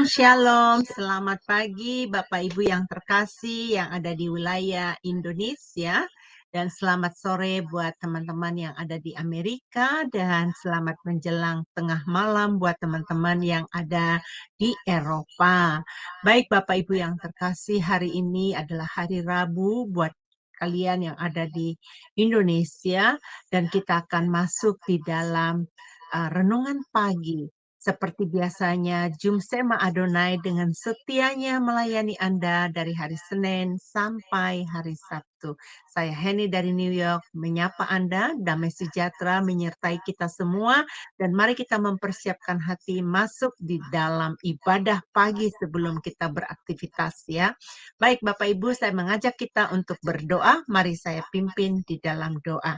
Shalom, selamat pagi Bapak Ibu yang terkasih yang ada di wilayah Indonesia, dan selamat sore buat teman-teman yang ada di Amerika, dan selamat menjelang tengah malam buat teman-teman yang ada di Eropa. Baik Bapak Ibu yang terkasih, hari ini adalah hari Rabu buat kalian yang ada di Indonesia, dan kita akan masuk di dalam renungan pagi. Seperti biasanya, Jumsema Adonai dengan setianya melayani Anda dari hari Senin sampai hari Sabtu. Saya Henny dari New York menyapa Anda, damai sejahtera menyertai kita semua, dan mari kita mempersiapkan hati masuk di dalam ibadah pagi sebelum kita beraktivitas ya. Baik Bapak Ibu, saya mengajak kita untuk berdoa, mari saya pimpin di dalam doa.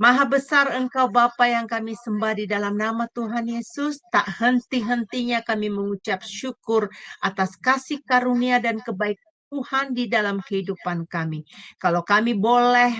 Maha besar Engkau Bapa yang kami sembah di dalam nama Tuhan Yesus, tak henti-hentinya kami mengucap syukur atas kasih karunia dan kebaikan Tuhan di dalam kehidupan kami. Kalau kami boleh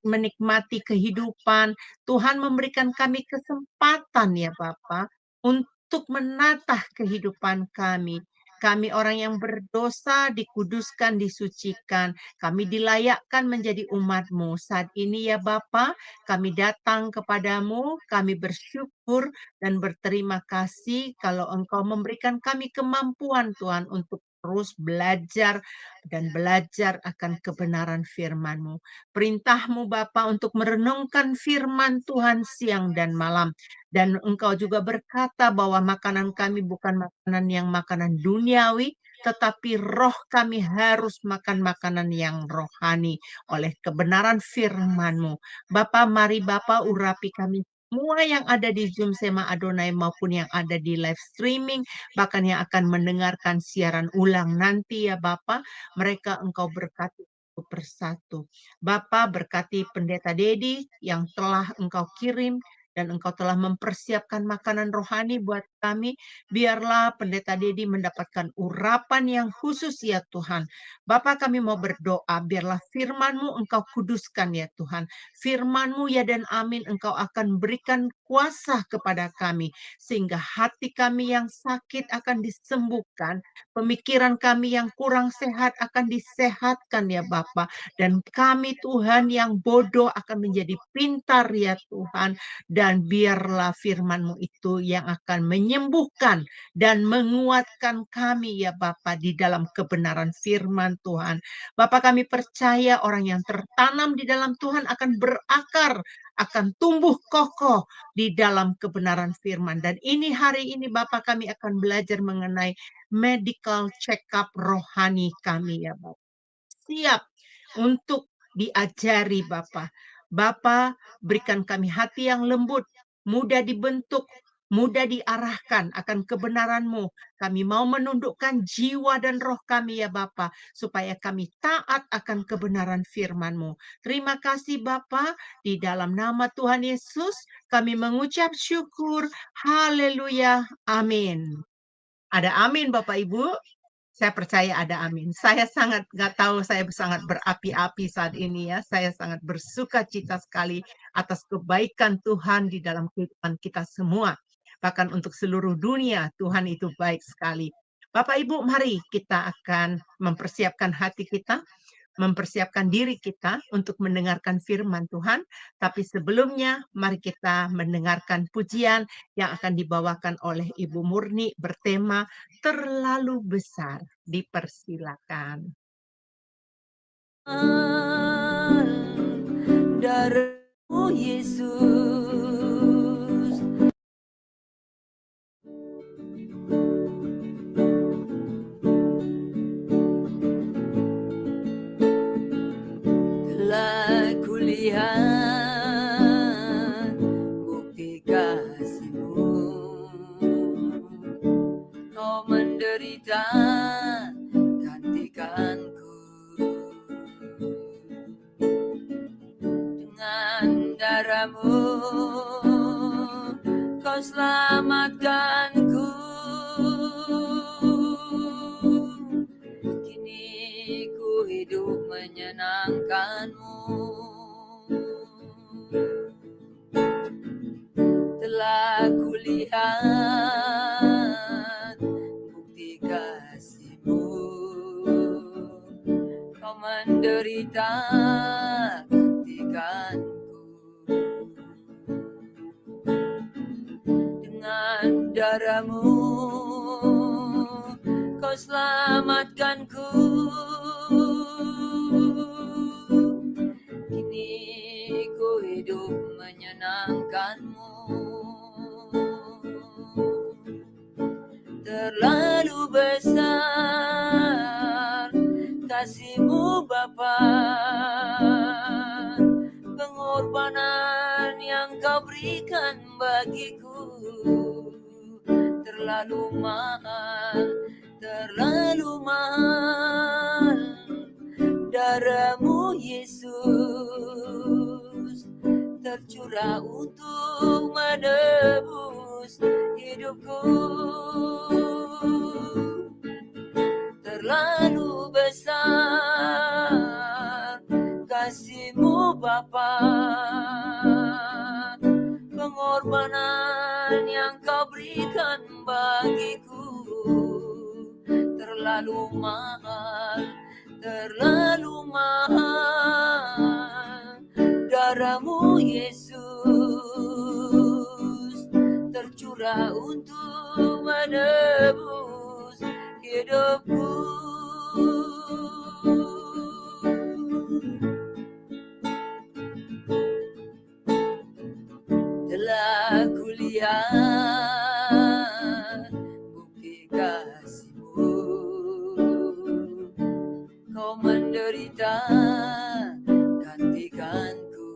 menikmati kehidupan, Tuhan memberikan kami kesempatan ya Bapa untuk menatah kehidupan kami. Kami orang yang berdosa dikuduskan, disucikan. Kami dilayakkan menjadi umat-Mu. Saat ini ya Bapa, kami datang kepadamu, kami bersyukur dan berterima kasih kalau Engkau memberikan kami kemampuan Tuhan untuk terus belajar dan belajar akan kebenaran firman-Mu. Perintah-Mu Bapa untuk merenungkan firman Tuhan siang dan malam. Dan Engkau juga berkata bahwa makanan kami bukan makanan duniawi, tetapi roh kami harus makan makanan yang rohani oleh kebenaran firman-Mu. Bapak, mari Bapak urapi kami semua yang ada di Zoom Sema Adonai maupun yang ada di live streaming, bahkan yang akan mendengarkan siaran ulang nanti ya Bapak, mereka Engkau berkati satu persatu. Bapak berkati Pendeta Dedi yang telah Engkau kirim dan Engkau telah mempersiapkan makanan rohani buat kami. Biarlah Pendeta Dedi mendapatkan urapan yang khusus ya Tuhan. Bapak, kami mau berdoa, biarlah firman-Mu Engkau kuduskan ya Tuhan. Firman-Mu ya dan amin Engkau akan berikan kuasa kepada kami, sehingga hati kami yang sakit akan disembuhkan, pemikiran kami yang kurang sehat akan disehatkan ya Bapa, dan kami Tuhan yang bodoh akan menjadi pintar ya Tuhan, dan biarlah firman-Mu itu yang akan menyembuhkan dan menguatkan kami ya Bapa di dalam kebenaran firman Tuhan. Bapak, kami percaya orang yang tertanam di dalam Tuhan akan berakar, akan tumbuh kokoh di dalam kebenaran firman. Dan ini hari ini Bapak, kami akan belajar mengenai medical check-up rohani kami ya Bapak. Siap untuk diajari Bapak. Bapak, berikan kami hati yang lembut, mudah dibentuk, mudah diarahkan akan kebenaran-Mu. Kami mau menundukkan jiwa dan roh kami ya Bapa, supaya kami taat akan kebenaran firman-Mu. Terima kasih Bapa, di dalam nama Tuhan Yesus kami mengucap syukur. Haleluya. Amin. Ada amin Bapak Ibu? Saya percaya ada amin. Saya sangat nggak tahu, saya sangat berapi-api saat ini ya. Saya sangat bersuka cita sekali atas kebaikan Tuhan di dalam kehidupan kita semua. Bahkan untuk seluruh dunia, Tuhan itu baik sekali. Bapak Ibu, mari kita akan mempersiapkan hati kita, mempersiapkan diri kita untuk mendengarkan firman Tuhan. Tapi sebelumnya, mari kita mendengarkan pujian yang akan dibawakan oleh Ibu Murni bertema terlalu besar. Dipersilakan. Darah Yesus, telah kulihat bukti kasih-Mu. Kau menderita gantikanku, dengan darah-Mu Kau selamatkanku. Kini ku hidup menyenangkan-Mu. Telah kulihat menderita, gantikanku. Dengan darahmu kau selamatkanku. Kini ku hidup menyenangkanmu. Terlalu besar kasih-Mu Bapa, pengorbanan yang kau berikan bagiku. Terlalu mahal darah-Mu Yesus tercurah untuk menebus hidupku. Terlalu besar kasih-Mu Bapa, pengorbanan yang kau berikan bagiku. Terlalu mahal darah-Mu Yesus tercurah untuk menebus hidupku. Telah kulihat bukti kasih-Mu, kau menderita, gantikanku.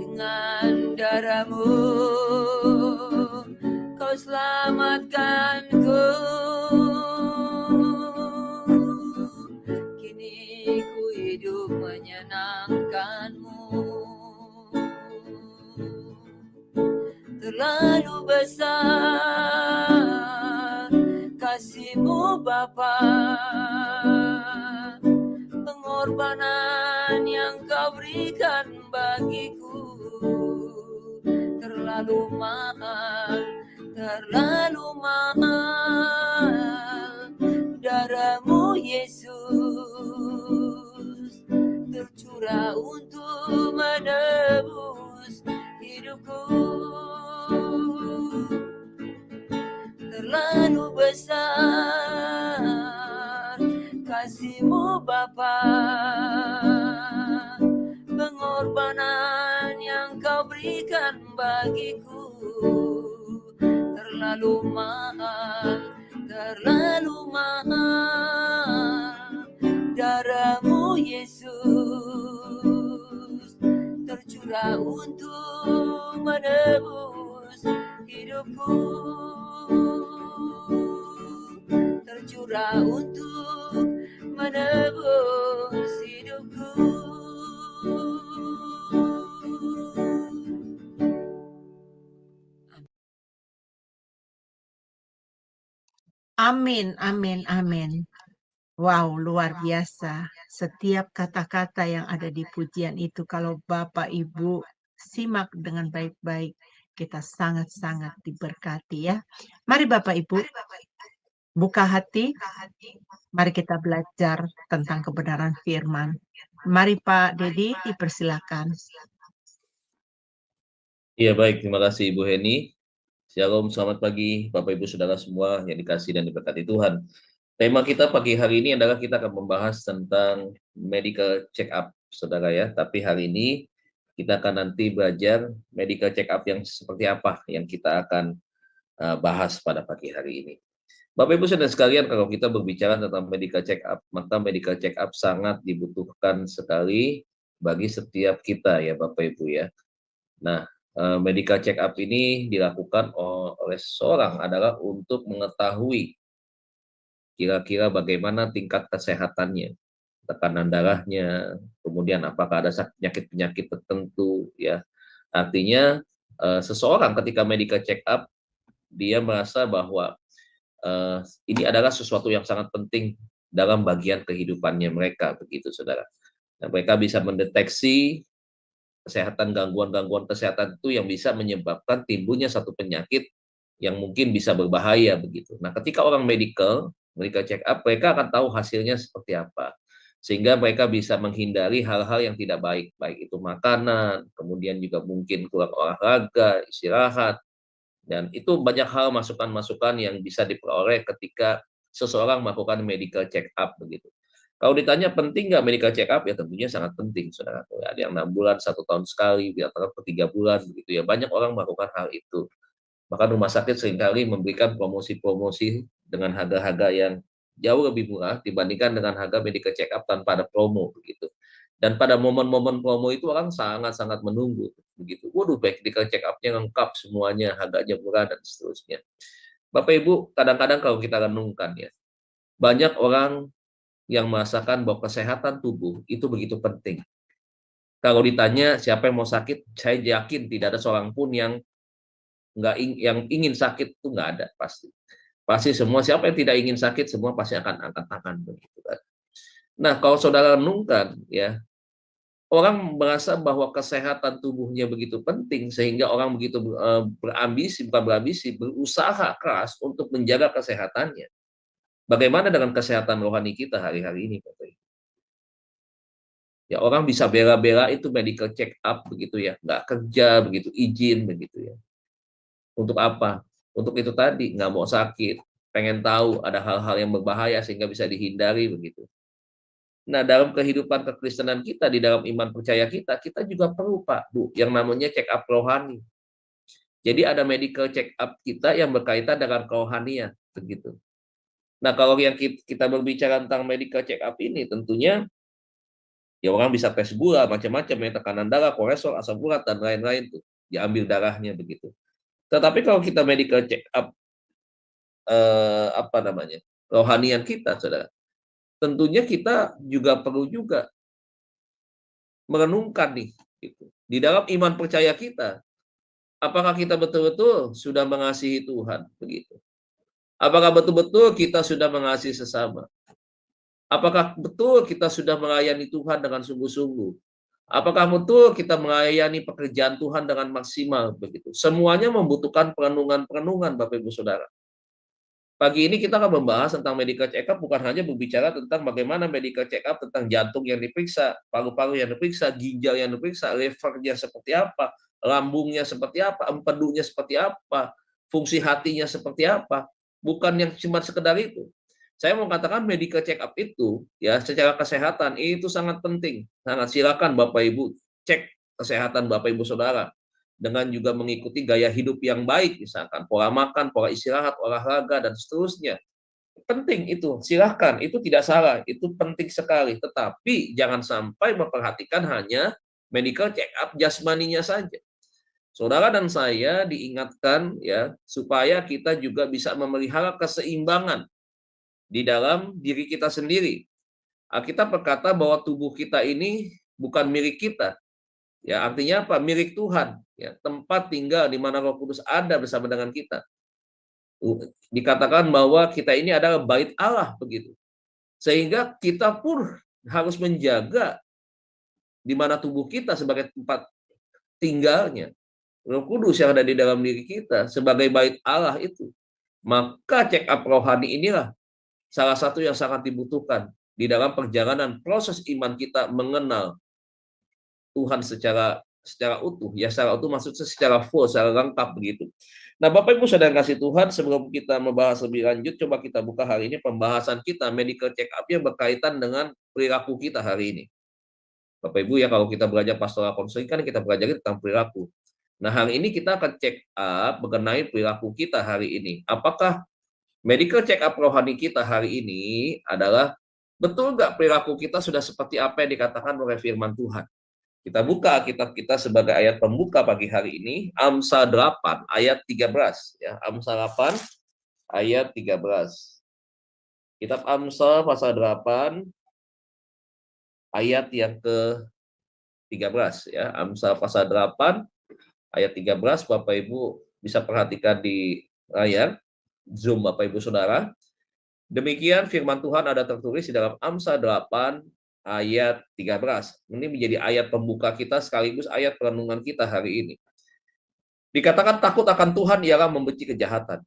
Dengan darah-Mu kau selamatkanku. Kini ku hidup menyenangkan-Mu. Terlalu besar kasih-Mu Bapa, pengorbanan yang kau berikan bagiku. Terlalu mahal darah-Mu Yesus tercurah untuk menebus hidupku. Terlalu besar kasih-Mu Bapa, pengorbanan yang kau berikan bagiku. Terlalu mahal darah-Mu Yesus tercurah untuk menebus hidupku. Tercurah untuk menebus hidupku. Amin, amin, amin. Wow, luar biasa. Setiap kata-kata yang ada di pujian itu, kalau Bapak Ibu simak dengan baik-baik, kita sangat-sangat diberkati ya. Mari Bapak Ibu, buka hati, mari kita belajar tentang kebenaran firman. Mari Pak Dedi, dipersilakan. Iya baik, terima kasih Ibu Heni. Shalom, selamat pagi Bapak Ibu Saudara semua yang dikasihi dan diberkati Tuhan. Tema kita pagi hari ini adalah kita akan membahas tentang medical check up, Saudara ya. Tapi hari ini kita akan nanti belajar medical check up yang seperti apa yang kita akan bahas pada pagi hari ini. Bapak Ibu Saudara sekalian, kalau kita berbicara tentang medical check up, maka medical check up sangat dibutuhkan sekali bagi setiap kita ya Bapak Ibu ya. Nah, medical check up ini dilakukan oleh seseorang adalah untuk mengetahui kira-kira bagaimana tingkat kesehatannya, tekanan darahnya, kemudian apakah ada penyakit-penyakit tertentu ya. Artinya seseorang ketika medical check up dia merasa bahwa ini adalah sesuatu yang sangat penting dalam bagian kehidupannya mereka, begitu Saudara. Nah, mereka bisa mendeteksi gangguan-gangguan kesehatan itu yang bisa menyebabkan timbulnya satu penyakit yang mungkin bisa berbahaya begitu. Nah, ketika orang medical medical check up, mereka akan tahu hasilnya seperti apa. Sehingga mereka bisa menghindari hal-hal yang tidak baik, baik itu makanan, kemudian juga mungkin kurang olahraga, istirahat, dan itu banyak hal masukan-masukan yang bisa diperoleh ketika seseorang melakukan medical check up begitu. Kalau ditanya penting nggak medical check up, ya tentunya sangat penting, saudara. Ada yang 6 bulan, 1 tahun sekali, atau per 3 bulan begitu ya. Banyak orang melakukan hal itu. Bahkan rumah sakit seringkali memberikan promosi-promosi dengan harga-harga yang jauh lebih murah dibandingkan dengan harga medical check up tanpa ada promo begitu. Dan pada momen-momen promo itu orang sangat-sangat menunggu begitu. Waduh, medical check up-nya lengkap semuanya, harganya murah dan seterusnya. Bapak Ibu, kadang-kadang kalau kita renungkan ya, banyak orang yang merasakan bahwa kesehatan tubuh itu begitu penting. Kalau ditanya siapa yang mau sakit, saya yakin tidak ada seorang pun yang yang ingin sakit, itu nggak ada pasti. Pasti semua, siapa yang tidak ingin sakit, semua pasti akan angkat tangan begitu kan. Nah, kalau saudara renungkan ya, orang merasa bahwa kesehatan tubuhnya begitu penting sehingga orang begitu berusaha keras untuk menjaga kesehatannya. Bagaimana dengan kesehatan rohani kita hari-hari ini, Bapak Ibu? Ya, orang bisa bela-bela itu medical check up begitu ya, nggak kerja begitu, izin begitu ya. Untuk apa? Untuk itu tadi, nggak mau sakit, pengen tahu ada hal-hal yang berbahaya sehingga bisa dihindari begitu. Nah, dalam kehidupan kekristenan kita, di dalam iman percaya kita, kita juga perlu, Pak, Bu, yang namanya check up rohani. Jadi ada medical check up kita yang berkaitan dengan kerohanian begitu. Nah, kalau yang kita berbicara tentang medical check up ini, tentunya ya orang bisa tes gula, macam-macam ya, tekanan darah, kolesterol, asam urat, dan lain-lain tuh. Diambil darahnya begitu. Tetapi kalau kita medical check up rohanian kita, saudara, tentunya kita juga perlu juga merenungkan nih, gitu. Di dalam iman percaya kita, apakah kita betul-betul sudah mengasihi Tuhan, begitu? Apakah betul-betul kita sudah mengasihi sesama? Apakah betul kita sudah melayani Tuhan dengan sungguh-sungguh? Apakah betul kita melayani pekerjaan Tuhan dengan maksimal, begitu? Semuanya membutuhkan perenungan-perenungan, Bapak Ibu Saudara. Pagi ini kita akan membahas tentang medical check up, bukan hanya berbicara tentang bagaimana medical check up tentang jantung yang diperiksa, paru-paru yang diperiksa, ginjal yang diperiksa, livernya seperti apa, lambungnya seperti apa, empedunya seperti apa, fungsi hatinya seperti apa. Bukan yang cuma sekedar itu. Saya mau katakan medical check up itu ya secara kesehatan itu sangat penting. Sangat silakan Bapak Ibu cek kesehatan Bapak Ibu Saudara dengan juga mengikuti gaya hidup yang baik, misalkan pola makan, pola istirahat, olahraga, dan seterusnya. Penting itu, silahkan, itu tidak salah, itu penting sekali. Tetapi jangan sampai memperhatikan hanya medical check up jasmaninya saja. Saudara dan saya diingatkan ya supaya kita juga bisa memelihara keseimbangan di dalam diri kita sendiri. Alkitab berkata bahwa tubuh kita ini bukan milik kita, ya, artinya apa? Milik Tuhan. Ya, tempat tinggal di mana Roh Kudus ada bersama dengan kita. Dikatakan bahwa kita ini adalah bait Allah begitu. Sehingga kita pun harus menjaga di mana tubuh kita sebagai tempat tinggalnya. Roh Kudus yang ada di dalam diri kita sebagai bait Allah itu. Maka check up rohani inilah salah satu yang sangat dibutuhkan di dalam perjalanan proses iman kita mengenal Tuhan secara utuh, ya secara utuh maksudnya secara full, secara lengkap begitu. Nah, Bapak Ibu Saudara kasih Tuhan, sebelum kita membahas lebih lanjut, coba kita buka hari ini pembahasan kita medical check up yang berkaitan dengan perilaku kita hari ini. Bapak Ibu ya, kalau kita belajar pastoral konseling kan kita belajar tentang perilaku. Nah, hari ini kita akan check up mengenai perilaku kita hari ini. Apakah medical check up rohani kita hari ini adalah betul nggak perilaku kita sudah seperti apa yang dikatakan oleh firman Tuhan? Kita buka kitab kita sebagai ayat pembuka pagi hari ini, Amsal 8 ayat 13 ya, Amsal 8 ayat 13. Kitab Amsal pasal 8 ayat yang ke-13 ya, Amsal pasal 8 ayat 13, Bapak Ibu bisa perhatikan di layar Zoom Bapak Ibu Saudara. Demikian firman Tuhan ada tertulis di dalam Amsal 8 ayat 13. Ini menjadi ayat pembuka kita sekaligus ayat perenungan kita hari ini. Dikatakan takut akan Tuhan ialah membenci kejahatan.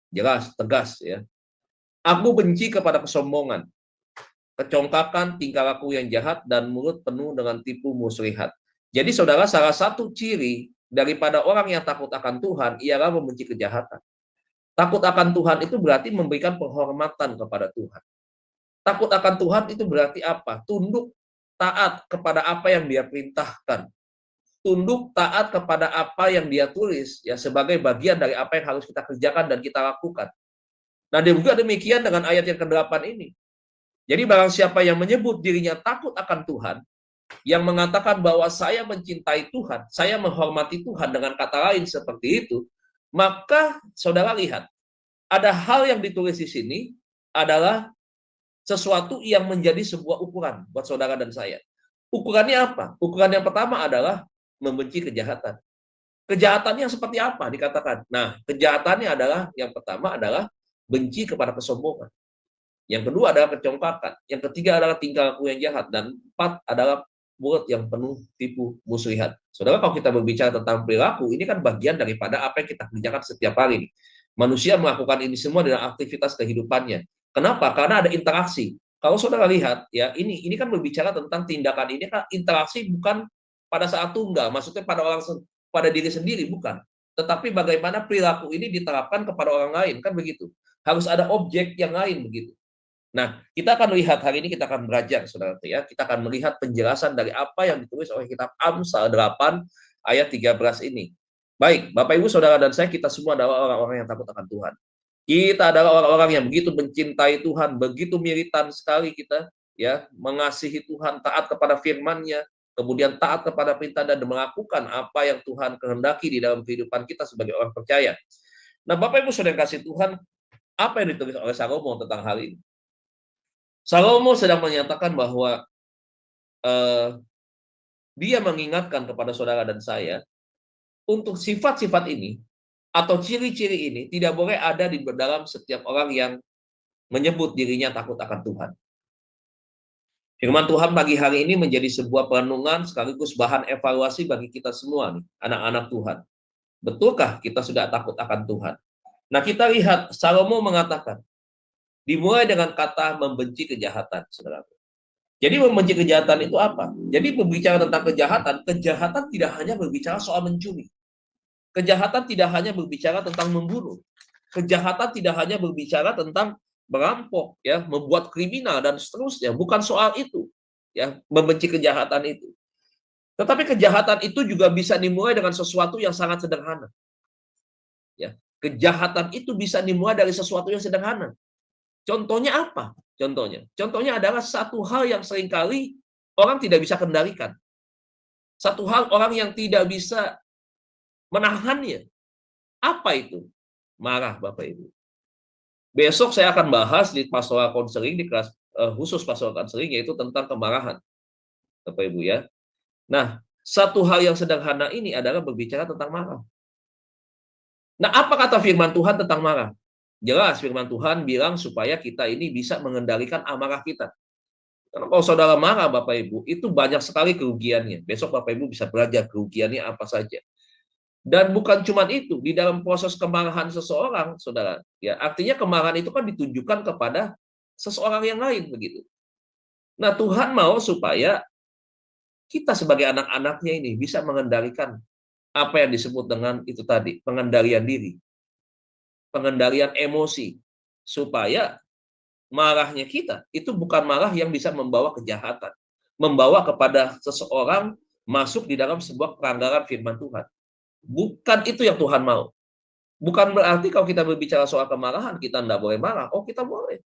Jelas, tegas ya. Aku benci kepada kesombongan, kecongkakan, tingkah laku yang jahat, dan mulut penuh dengan tipu muslihat. Jadi saudara, salah satu ciri daripada orang yang takut akan Tuhan ialah membenci kejahatan. Takut akan Tuhan itu berarti memberikan penghormatan kepada Tuhan. Takut akan Tuhan itu berarti apa? Tunduk taat kepada apa yang Dia perintahkan. Tunduk taat kepada apa yang Dia tulis ya sebagai bagian dari apa yang harus kita kerjakan dan kita lakukan. Nah, juga demikian dengan ayat yang ke-8 ini. Jadi barang siapa yang menyebut dirinya takut akan Tuhan, yang mengatakan bahwa saya mencintai Tuhan, saya menghormati Tuhan dengan kata lain seperti itu, maka saudara lihat, ada hal yang ditulis di sini adalah sesuatu yang menjadi sebuah ukuran buat saudara dan saya. Ukurannya apa? Ukuran yang pertama adalah membenci kejahatan. Kejahatannya seperti apa dikatakan? Nah, kejahatannya adalah yang pertama adalah benci kepada kesombongan. Yang kedua adalah kecongkakan. Yang ketiga adalah tingkah laku yang jahat. Dan 4 adalah mulut yang penuh tipu muslihat. Saudara, kalau kita berbicara tentang perilaku, ini kan bagian daripada apa yang kita kerjakan setiap hari. Manusia melakukan ini semua dalam aktivitas kehidupannya. Kenapa? Karena ada interaksi. Kalau saudara lihat, ya ini kan berbicara tentang tindakan ini kan interaksi bukan pada saat tunggal, maksudnya pada diri sendiri bukan. Tetapi bagaimana perilaku ini diterapkan kepada orang lain, kan begitu. Harus ada objek yang lain begitu. Nah, kita akan lihat hari ini, kita akan belajar, saudara ya. Kita akan melihat penjelasan dari apa yang ditulis oleh kitab Amsal 8 ayat 13 ini. Baik, Bapak Ibu, Saudara dan saya, kita semua adalah orang-orang yang takut akan Tuhan. Kita adalah orang-orang yang begitu mencintai Tuhan, begitu militan sekali kita, ya, mengasihi Tuhan, taat kepada firman-Nya, kemudian taat kepada perintah dan melakukan apa yang Tuhan kehendaki di dalam kehidupan kita sebagai orang percaya. Nah, Bapak Ibu Saudara kasih Tuhan, apa yang ditulis oleh Salomo tentang hal ini? Salomo sedang menyatakan bahwa dia mengingatkan kepada saudara dan saya untuk sifat-sifat ini atau ciri-ciri ini tidak boleh ada di dalam setiap orang yang menyebut dirinya takut akan Tuhan. Firman Tuhan pagi hari ini menjadi sebuah perenungan sekaligus bahan evaluasi bagi kita semua nih, anak-anak Tuhan. Betulkah kita sudah takut akan Tuhan? Nah, kita lihat Salomo mengatakan dimulai dengan kata membenci kejahatan, saudara. Jadi membenci kejahatan itu apa? Jadi berbicara tentang kejahatan, kejahatan tidak hanya berbicara soal mencuri. Kejahatan tidak hanya berbicara tentang membunuh. Kejahatan tidak hanya berbicara tentang merampok, ya, membuat kriminal dan seterusnya. Bukan soal itu, ya, membenci kejahatan itu. Tetapi kejahatan itu juga bisa dimulai dengan sesuatu yang sangat sederhana. Ya, kejahatan itu bisa dimulai dari sesuatu yang sederhana. Contohnya apa? Contohnya adalah satu hal yang seringkali orang tidak bisa kendalikan. Satu hal orang yang tidak bisa menahannya. Apa itu? Marah, Bapak Ibu. Besok saya akan bahas di pastoral konseling, di kelas khusus pastoral konseling, yaitu tentang kemarahan, Bapak Ibu ya. Nah, satu hal yang sederhana ini adalah berbicara tentang marah. Nah, apa kata firman Tuhan tentang marah? Jelas firman Tuhan bilang supaya kita ini bisa mengendalikan amarah kita. Karena kalau saudara marah, Bapak Ibu, itu banyak sekali kerugiannya. Besok Bapak Ibu bisa belajar kerugiannya apa saja. Dan bukan cuma itu, di dalam proses kemarahan seseorang, saudara, ya artinya kemarahan itu kan ditunjukkan kepada seseorang yang lain begitu. Nah, Tuhan mau supaya kita sebagai anak-anaknya ini bisa mengendalikan apa yang disebut dengan itu tadi, pengendalian diri, pengendalian emosi, supaya marahnya kita itu bukan marah yang bisa membawa kejahatan, membawa kepada seseorang masuk di dalam sebuah pelanggaran firman Tuhan. Bukan itu yang Tuhan mau. Bukan berarti kalau kita berbicara soal kemarahan kita tidak boleh marah. Oh, kita boleh.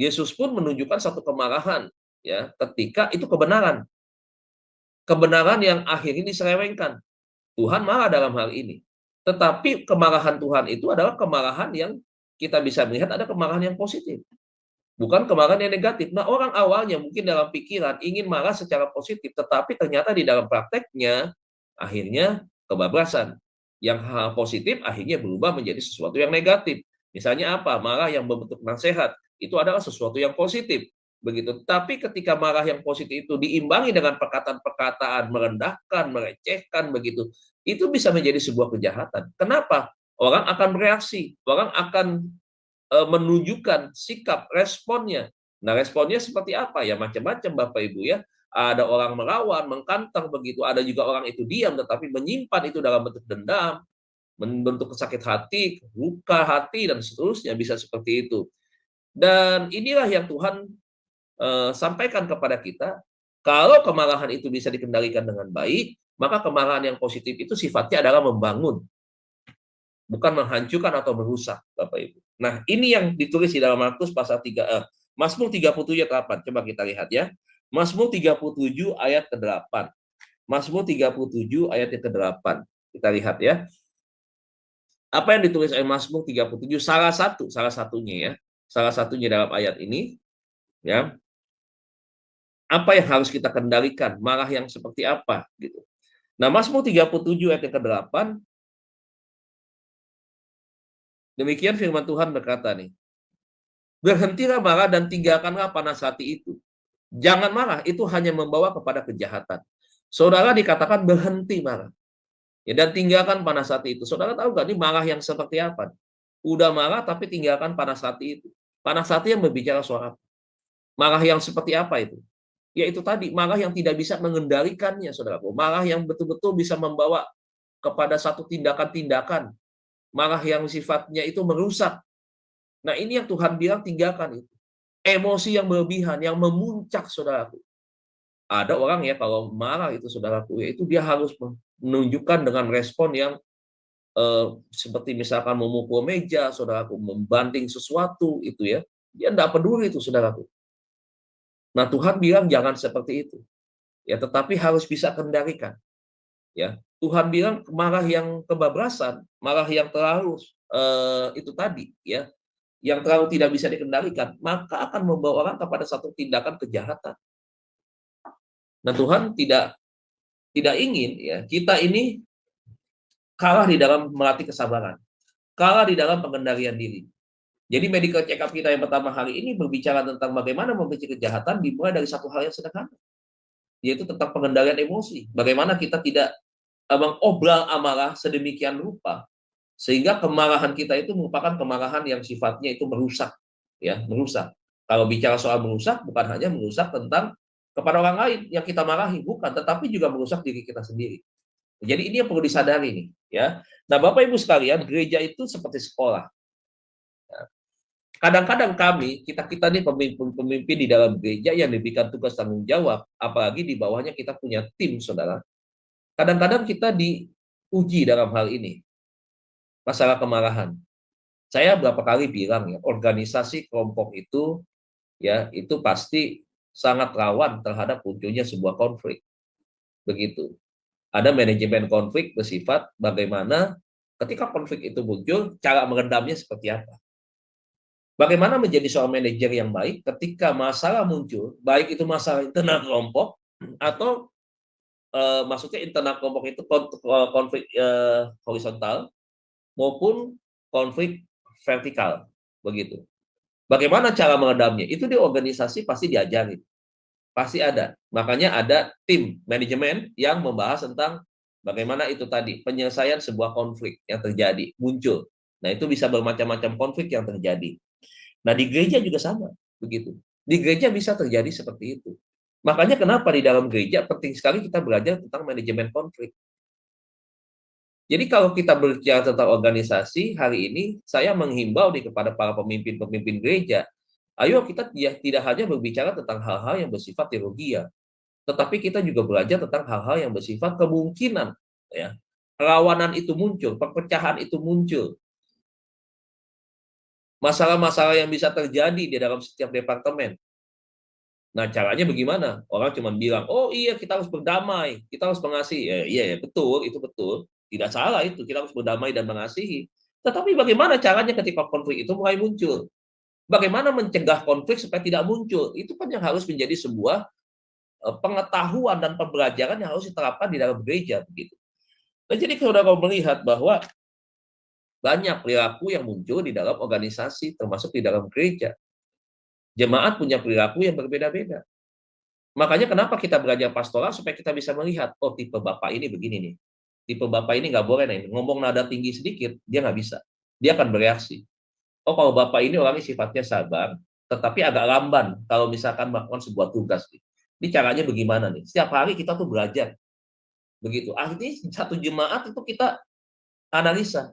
Yesus pun menunjukkan satu kemarahan ya ketika itu kebenaran. Kebenaran yang akhirnya diselewengkan. Tuhan marah dalam hal ini. Tetapi kemarahan Tuhan itu adalah kemarahan yang kita bisa melihat ada kemarahan yang positif. Bukan kemarahan yang negatif. Nah, orang awalnya mungkin dalam pikiran ingin marah secara positif, tetapi ternyata di dalam prakteknya akhirnya kebablasan. Yang hal positif akhirnya berubah menjadi sesuatu yang negatif. Misalnya apa? Marah yang berbentuk nasihat. Itu adalah sesuatu yang positif. Begitu. Tapi ketika marah yang positif itu diimbangi dengan perkataan-perkataan merendahkan, merecehkan begitu, itu bisa menjadi sebuah kejahatan. Kenapa? Orang akan bereaksi, orang akan menunjukkan sikap responnya. Nah, responnya seperti apa? Ya macam-macam Bapak Ibu ya. Ada orang melawan, mengkanter begitu. Ada juga orang itu diam tetapi menyimpan itu dalam bentuk dendam, bentuk sakit hati, luka hati dan seterusnya, bisa seperti itu. Dan inilah yang Tuhan sampaikan kepada kita. Kalau kemarahan itu bisa dikendalikan dengan baik, maka kemarahan yang positif itu sifatnya adalah membangun, bukan menghancurkan atau merusak, Bapak Ibu. Nah, ini yang ditulis di dalam Markus pasal 3, Mazmur 37 ayat 8. Coba kita lihat ya. Mazmur 37 ayat ke-8. Mazmur 37 ayat ke-8. Kita lihat ya. Apa yang ditulis oleh Mazmur 37? Salah satunya ya. Salah satunya dalam ayat ini ya. Apa yang harus kita kendalikan? Marah yang seperti apa gitu. Nah, Mazmur 37 ayat ke-8. Demikian firman Tuhan berkata nih. Berhentilah marah dan tinggalkanlah panas hati itu. Jangan marah, itu hanya membawa kepada kejahatan. Saudara dikatakan berhenti marah. Ya, dan tinggalkan panas hati itu. Saudara tahu nggak ini marah yang seperti apa? Udah marah tapi tinggalkan panas hati itu. Panas hati yang berbicara soal apa? Marah yang seperti apa itu? Ya itu tadi, marah yang tidak bisa mengendalikannya, saudara. Marah yang betul-betul bisa membawa kepada satu tindakan-tindakan. Marah yang sifatnya itu merusak. Nah, ini yang Tuhan bilang tinggalkan itu. Emosi yang berlebihan, yang memuncak, saudaraku. Ada orang ya kalau marah itu, saudaraku, itu dia harus menunjukkan dengan respon yang seperti misalkan memukul meja, saudaraku, membanting sesuatu, itu ya. Dia tidak peduli itu, saudaraku. Nah, Tuhan bilang jangan seperti itu. Ya, tetapi harus bisa kendalikan. Ya, Tuhan bilang marah yang kebablasan, marah yang terlalu itu tadi, ya, yang terlalu tidak bisa dikendalikan, maka akan membawa orang kepada satu tindakan kejahatan. Nah, Tuhan tidak ingin ya kita ini kalah di dalam melatih kesabaran, kalah di dalam pengendalian diri. Jadi medical check up kita yang pertama hari ini berbicara tentang bagaimana membenci kejahatan dimulai dari satu hal yang sederhana, yaitu tentang pengendalian emosi. Bagaimana kita tidak mengobral amarah sedemikian rupa sehingga kemarahan kita itu merupakan kemarahan yang sifatnya itu merusak, ya, merusak. Kalau bicara soal merusak, bukan hanya merusak tentang kepada orang lain yang kita marahi, bukan, tetapi juga merusak diri kita sendiri. Jadi ini yang perlu disadari nih, ya. Nah, Bapak Ibu sekalian, gereja itu seperti sekolah. Kadang-kadang kita nih pemimpin di dalam gereja yang diberikan tugas tanggung jawab, apalagi di bawahnya kita punya tim, saudara. Kadang-kadang kita diuji dalam hal ini, masalah kemarahan. Saya berapa kali bilang ya, organisasi kelompok itu ya itu pasti sangat rawan terhadap munculnya sebuah konflik. Begitu. Ada manajemen konflik bersifat bagaimana ketika konflik itu muncul, cara meredamnya seperti apa. Bagaimana menjadi seorang manajer yang baik ketika masalah muncul, baik itu masalah internal kelompok atau maksudnya internal kelompok itu konflik horizontal maupun konflik vertikal, begitu. Bagaimana cara meredamnya? Itu di organisasi pasti diajari, pasti ada. Makanya ada tim manajemen yang membahas tentang bagaimana itu tadi penyelesaian sebuah konflik yang terjadi muncul. Nah, itu bisa bermacam-macam konflik yang terjadi. Nah, di gereja juga sama, begitu. Di gereja bisa terjadi seperti itu. Makanya kenapa di dalam gereja penting sekali kita belajar tentang manajemen konflik. Jadi kalau kita berbicara tentang organisasi, hari ini saya menghimbau kepada para pemimpin-pemimpin gereja, ayo kita tidak hanya berbicara tentang hal-hal yang bersifat teologia, tetapi kita juga belajar tentang hal-hal yang bersifat kemungkinan, ya, kerawanan itu muncul, perpecahan itu muncul, masalah-masalah yang bisa terjadi di dalam setiap departemen. Nah, caranya bagaimana? Orang cuma bilang, oh iya kita harus berdamai, kita harus mengasihi. Iya, betul, itu betul. Tidak salah itu, kita harus berdamai dan mengasihi. Tetapi bagaimana caranya ketika konflik itu mulai muncul? Bagaimana mencegah konflik supaya tidak muncul? Itu kan yang harus menjadi sebuah pengetahuan dan pembelajaran yang harus diterapkan di dalam gereja. Begitu. Nah, jadi saudara melihat bahwa banyak perilaku yang muncul di dalam organisasi, termasuk di dalam gereja. Jemaat punya perilaku yang berbeda-beda. Makanya kenapa kita belajar pastoral supaya kita bisa melihat, oh tipe bapak ini begini nih. Tipe bapak ini nggak boleh nih, ngomong nada tinggi sedikit, dia nggak bisa. Dia akan bereaksi. oh kalau Bapak ini orangnya sifatnya sabar, tetapi agak lamban kalau misalkan melakukan sebuah tugas. Ini caranya bagaimana nih? Setiap hari kita tuh belajar. Begitu. Akhirnya satu jemaat itu kita analisa.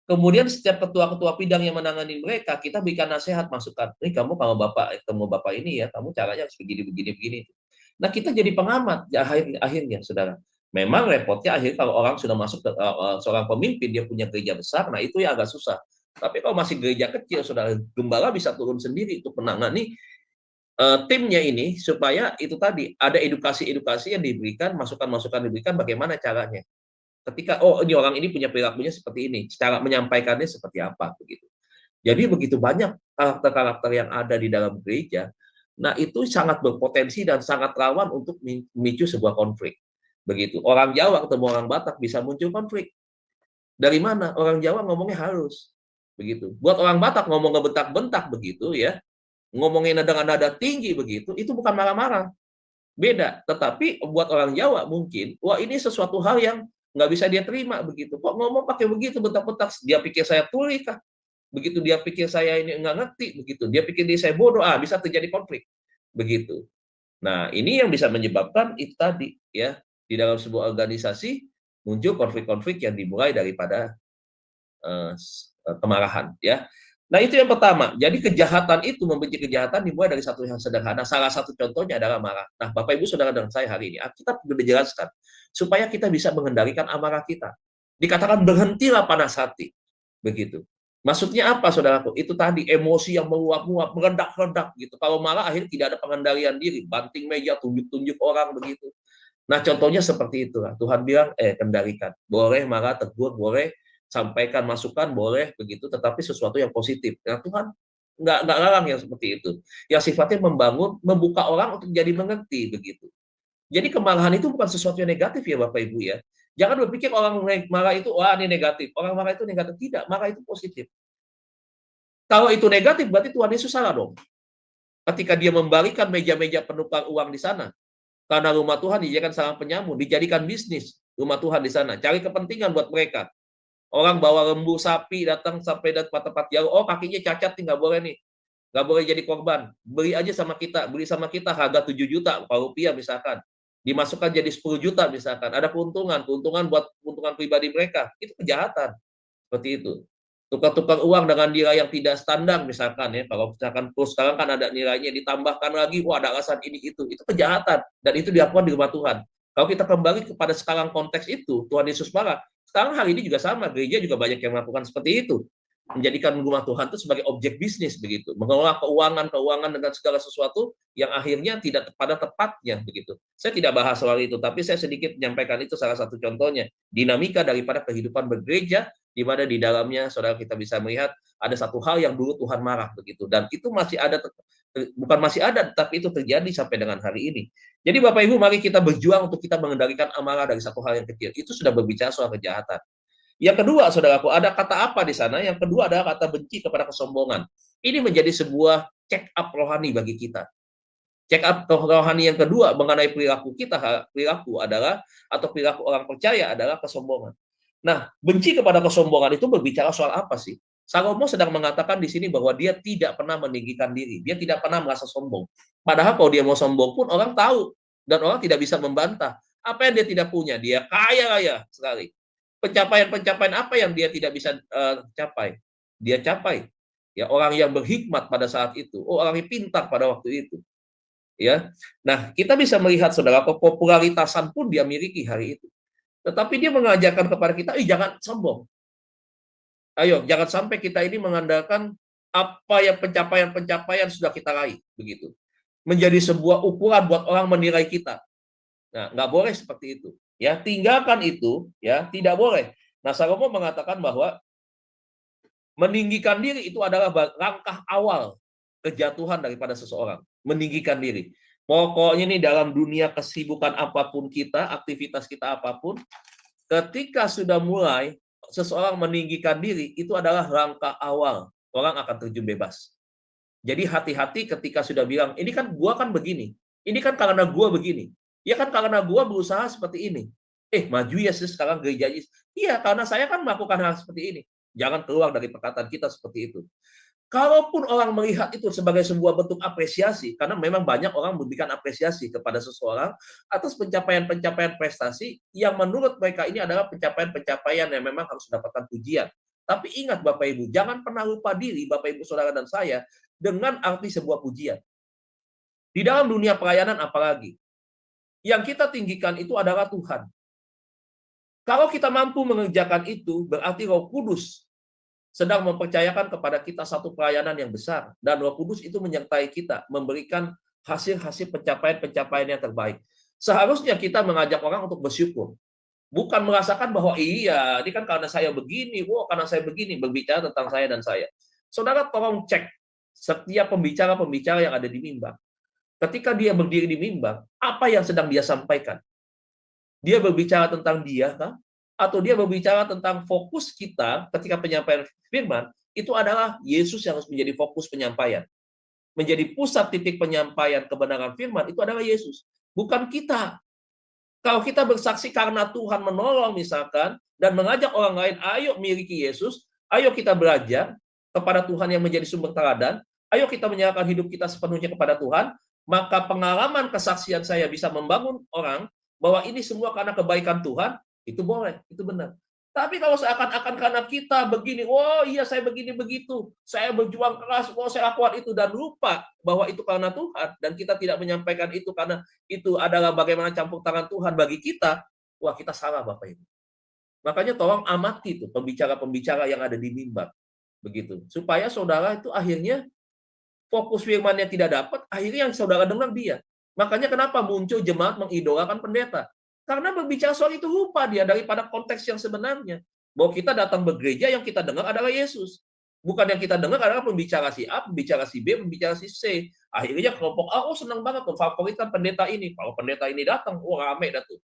Kemudian setiap ketua-ketua bidang yang menangani mereka, kita berikan nasihat, masukan. Nih kamu kalau bapak ini ya, kamu caranya harus begini, begini, begini. Nah kita jadi pengamat ya, akhirnya, saudara. Memang repotnya akhirnya kalau orang sudah masuk ke seorang pemimpin, dia punya gereja besar, nah itu ya agak susah. Tapi kalau masih gereja kecil, saudara, gembala bisa turun sendiri untuk menangani timnya ini supaya itu tadi ada edukasi-edukasi yang diberikan, masukan-masukan diberikan bagaimana caranya. Ketika ini orang ini punya perilakunya seperti ini, cara menyampaikannya seperti apa begitu. Jadi begitu banyak karakter-karakter yang ada di dalam gereja, nah itu sangat berpotensi dan sangat rawan untuk memicu sebuah konflik. Begitu. Orang Jawa ketemu orang Batak bisa muncul konflik. Dari mana? Orang Jawa ngomongnya halus. Begitu. Buat orang Batak ngomong ngebentak-bentak begitu ya, ngomongnya dengan nada tinggi begitu, itu bukan marah-marah. Beda. Tetapi buat orang Jawa mungkin, wah ini sesuatu hal yang nggak bisa dia terima begitu. Kok ngomong pakai begitu bentak-bentak? Dia pikir saya tuli kah? Begitu dia pikir saya ini nggak ngerti begitu. Dia pikir dia saya bodoh, bisa terjadi konflik begitu. Nah ini yang bisa menyebabkan itu tadi ya, di dalam sebuah organisasi muncul konflik-konflik yang dimulai daripada kemarahan ya. Nah itu yang pertama. Jadi kejahatan itu, membenci kejahatan dimulai dari satu yang sederhana. Salah satu contohnya adalah marah. Nah Bapak Ibu Saudara dan saya hari ini, kita perlu dijelaskan supaya kita bisa mengendalikan amarah kita. Dikatakan berhentilah panas hati. Begitu. Maksudnya apa saudaraku? Itu tadi emosi yang meluap-luap, meledak-ledak gitu. Kalau malah akhirnya tidak ada pengendalian diri, banting meja, tunjuk-tunjuk orang begitu. Nah contohnya seperti itulah. Tuhan bilang, kendalikan. Boleh marah, tegur, boleh sampaikan masukan, boleh begitu, tetapi sesuatu yang positif. Nah Tuhan nggak larang yang seperti itu. Yang sifatnya membangun, membuka orang untuk jadi mengerti begitu. Jadi kemarahan itu bukan sesuatu yang negatif ya Bapak Ibu ya. Jangan berpikir orang marah itu, wah ini negatif. Orang marah itu negatif. Tidak, marah itu positif. Kalau itu negatif, berarti Tuhan Yesus salah dong. Ketika dia membalikan meja-meja penukar uang di sana. Karena rumah Tuhan dijadikan sarang penyamun, dijadikan bisnis rumah Tuhan di sana. Cari kepentingan buat mereka. Orang bawa lembu sapi datang sampai tempat-tempat jauh. Oh kakinya cacat nih, nggak boleh nih. Nggak boleh jadi korban. Beli aja sama kita. Beli sama kita harga 7 juta rupiah misalkan. Dimasukkan jadi 10 juta misalkan. Ada keuntungan. Keuntungan buat keuntungan pribadi mereka. Itu kejahatan. Seperti itu. Tukar-tukar uang dengan nilai yang tidak standar misalkan ya. Kalau misalkan terus sekarang kan ada nilainya ditambahkan lagi. Wah ada alasan ini itu. Itu kejahatan. Dan itu dilakukan di rumah Tuhan. Kalau kita kembali kepada sekarang konteks itu, Tuhan Yesus marah. Sekarang hari ini juga sama, gereja juga banyak yang melakukan seperti itu. Menjadikan rumah Tuhan itu sebagai objek bisnis begitu. Mengelola keuangan dengan segala sesuatu yang akhirnya tidak pada tepatnya begitu. Saya tidak bahas soal itu, tapi saya sedikit menyampaikan itu salah satu contohnya. Dinamika daripada kehidupan bergereja, di mana di dalamnya saudara kita bisa melihat ada satu hal yang dulu Tuhan marah begitu. Dan itu masih ada, bukan masih ada, tapi itu terjadi sampai dengan hari ini. Jadi Bapak Ibu, mari kita berjuang untuk kita mengendalikan amarah dari satu hal yang kecil. Itu sudah berbicara soal kejahatan. Yang kedua, saudaraku, ada kata apa di sana? Yang kedua adalah kata benci kepada kesombongan. Ini menjadi sebuah check up rohani bagi kita. Check up rohani yang kedua mengenai perilaku kita, perilaku adalah, atau perilaku orang percaya adalah kesombongan. Nah, benci kepada kesombongan itu berbicara soal apa sih? Salomo sedang mengatakan di sini bahwa dia tidak pernah meninggikan diri. Dia tidak pernah merasa sombong. Padahal kalau dia mau sombong pun orang tahu. Dan orang tidak bisa membantah. Apa yang dia tidak punya? Dia kaya raya sekali. Pencapaian-pencapaian apa yang dia tidak bisa capai? Dia capai. Ya, orang yang berhikmat pada saat itu. Oh, orang yang pintar pada waktu itu. Ya. Nah, kita bisa melihat saudara, popularitasan pun dia miliki hari itu. Tetapi dia mengajarkan kepada kita, jangan sombong. Ayo, jangan sampai kita ini mengandalkan apa yang pencapaian-pencapaian sudah kita raih, begitu. Menjadi sebuah ukuran buat orang menilai kita. Nah, nggak boleh seperti itu. Ya, tinggalkan itu, ya, tidak boleh. Nah, Salomo mengatakan bahwa meninggikan diri itu adalah langkah awal kejatuhan daripada seseorang. Meninggikan diri. Pokoknya ini dalam dunia kesibukan apapun kita, aktivitas kita apapun, ketika sudah mulai seseorang meninggikan diri, itu adalah langkah awal. Orang akan terjun bebas. Jadi hati-hati ketika sudah bilang, ini kan gua kan begini. Ini kan karena gua begini. Ya kan karena gua berusaha seperti ini. Maju ya sekarang gereja. Iya, karena saya kan melakukan hal seperti ini. Jangan keluar dari perkataan kita seperti itu. Kalaupun orang melihat itu sebagai sebuah bentuk apresiasi, karena memang banyak orang memberikan apresiasi kepada seseorang atas pencapaian-pencapaian prestasi yang menurut mereka ini adalah pencapaian-pencapaian yang memang harus mendapatkan pujian. Tapi ingat Bapak Ibu, jangan pernah lupa diri Bapak Ibu Saudara dan saya dengan arti sebuah pujian. Di dalam dunia pelayanan apalagi, yang kita tinggikan itu adalah Tuhan. Kalau kita mampu mengerjakan itu, berarti Roh Kudus sedang mempercayakan kepada kita satu pelayanan yang besar. Dan Roh Kudus itu menyertai kita, memberikan hasil-hasil pencapaian-pencapaian yang terbaik. Seharusnya kita mengajak orang untuk bersyukur. Bukan merasakan bahwa iya, ini kan karena saya begini, karena saya begini, berbicara tentang saya dan saya. Saudara tolong cek setiap pembicara-pembicara yang ada di mimbar. Ketika dia berdiri di mimbar, apa yang sedang dia sampaikan? Dia berbicara tentang dia kah? Atau dia berbicara tentang fokus kita ketika penyampaian firman, itu adalah Yesus yang harus menjadi fokus penyampaian. Menjadi pusat titik penyampaian kebenaran firman, itu adalah Yesus. Bukan kita. Kalau kita bersaksi karena Tuhan menolong misalkan, dan mengajak orang lain, ayo miliki Yesus, ayo kita belajar kepada Tuhan yang menjadi sumber teladan, ayo kita menyerahkan hidup kita sepenuhnya kepada Tuhan, maka pengalaman kesaksian saya bisa membangun orang bahwa ini semua karena kebaikan Tuhan, itu boleh, itu benar. Tapi kalau seakan-akan karena kita begini, iya saya begini begitu, saya berjuang keras, saya lakukan itu, dan lupa bahwa itu karena Tuhan, dan kita tidak menyampaikan itu karena itu adalah bagaimana campur tangan Tuhan bagi kita, wah kita salah Bapak Ibu. Makanya tolong amati tuh pembicara-pembicara yang ada di mimbar, begitu, supaya saudara itu akhirnya fokus firman-nya tidak dapat, akhirnya yang saudara dengar dia. Makanya kenapa muncul jemaat mengidolakan pendeta? Karena berbicara soal itu lupa dia daripada konteks yang sebenarnya. Bahwa kita datang bergereja, yang kita dengar adalah Yesus. Bukan yang kita dengar adalah pembicara si A, pembicara si B, pembicara si C. Akhirnya kelompok A, senang banget, favoritkan pendeta ini. Kalau pendeta ini datang, rame dah tuh.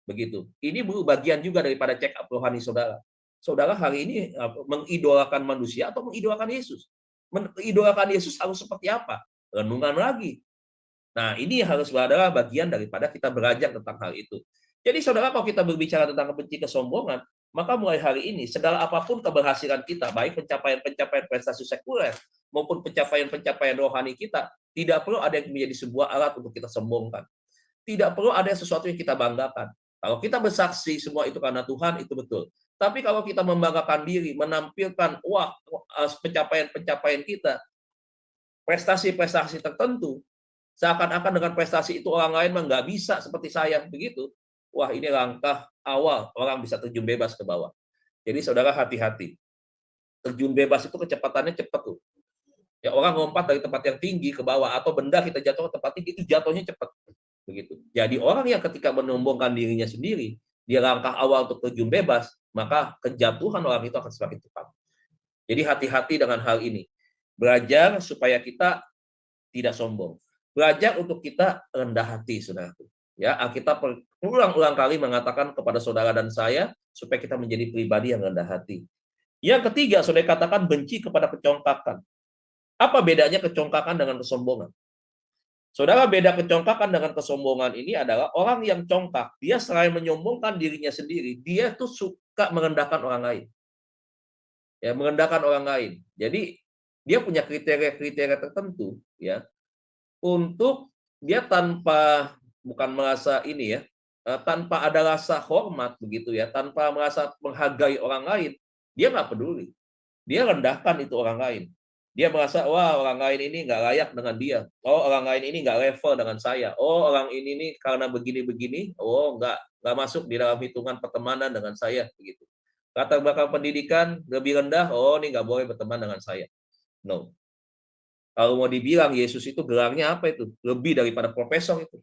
Begitu. Ini bagian juga daripada check up rohani saudara. Saudara hari ini mengidolakan manusia atau mengidolakan Yesus? Mengidolakan Yesus harus seperti apa? Renungan lagi. Nah, ini harus adalah bagian daripada kita belajar tentang hal itu. Jadi saudara, kalau kita berbicara tentang kebenci kesombongan, maka mulai hari ini segala apapun keberhasilan kita, baik pencapaian-pencapaian prestasi sekuler maupun pencapaian-pencapaian rohani kita, tidak perlu ada yang menjadi sebuah alat untuk kita sombongkan. Tidak perlu ada sesuatu yang kita banggakan. Kalau kita bersaksi semua itu karena Tuhan, itu betul. Tapi kalau kita membanggakan diri, menampilkan pencapaian-pencapaian kita, prestasi-prestasi tertentu, seakan-akan dengan prestasi itu orang lain mah nggak bisa seperti saya, begitu. Wah, ini langkah awal orang bisa terjun bebas ke bawah. Jadi saudara hati-hati. Terjun bebas itu kecepatannya cepat tuh. Ya, orang lompat dari tempat yang tinggi ke bawah, atau benda kita jatuh ke tempat tinggi, itu jatuhnya cepat. Begitu. Jadi orang yang ketika menyombongkan dirinya sendiri, dia langkah awal untuk terjun bebas, maka kejatuhan orang itu akan semakin cepat. Jadi hati-hati dengan hal ini. Belajar supaya kita tidak sombong. Belajar untuk kita rendah hati, saudaraku. Ya, Alkitab berulang-ulang kali mengatakan kepada saudara dan saya supaya kita menjadi pribadi yang rendah hati. Yang ketiga, saudara katakan benci kepada kecongkakan. Apa bedanya kecongkakan dengan kesombongan? Saudara, beda kecongkakan dengan kesombongan ini adalah orang yang congkak, dia selain menyombongkan dirinya sendiri, dia tuh suka merendahkan orang lain. Ya, merendahkan orang lain. Jadi dia punya kriteria-kriteria tertentu, ya, untuk dia tanpa bukan merasa ini ya, tanpa ada rasa hormat begitu ya, tanpa merasa menghargai orang lain, dia nggak peduli. Dia rendahkan itu orang lain. Dia merasa, wah orang lain ini nggak layak dengan dia. Oh orang lain ini nggak level dengan saya. Oh orang ini nih karena begini-begini, oh nggak masuk di dalam hitungan pertemanan dengan saya begitu. Latar belakang pendidikan lebih rendah, oh ini nggak boleh berteman dengan saya. No. Kalau mau dibilang Yesus itu gelarnya apa itu? Lebih daripada profesor itu.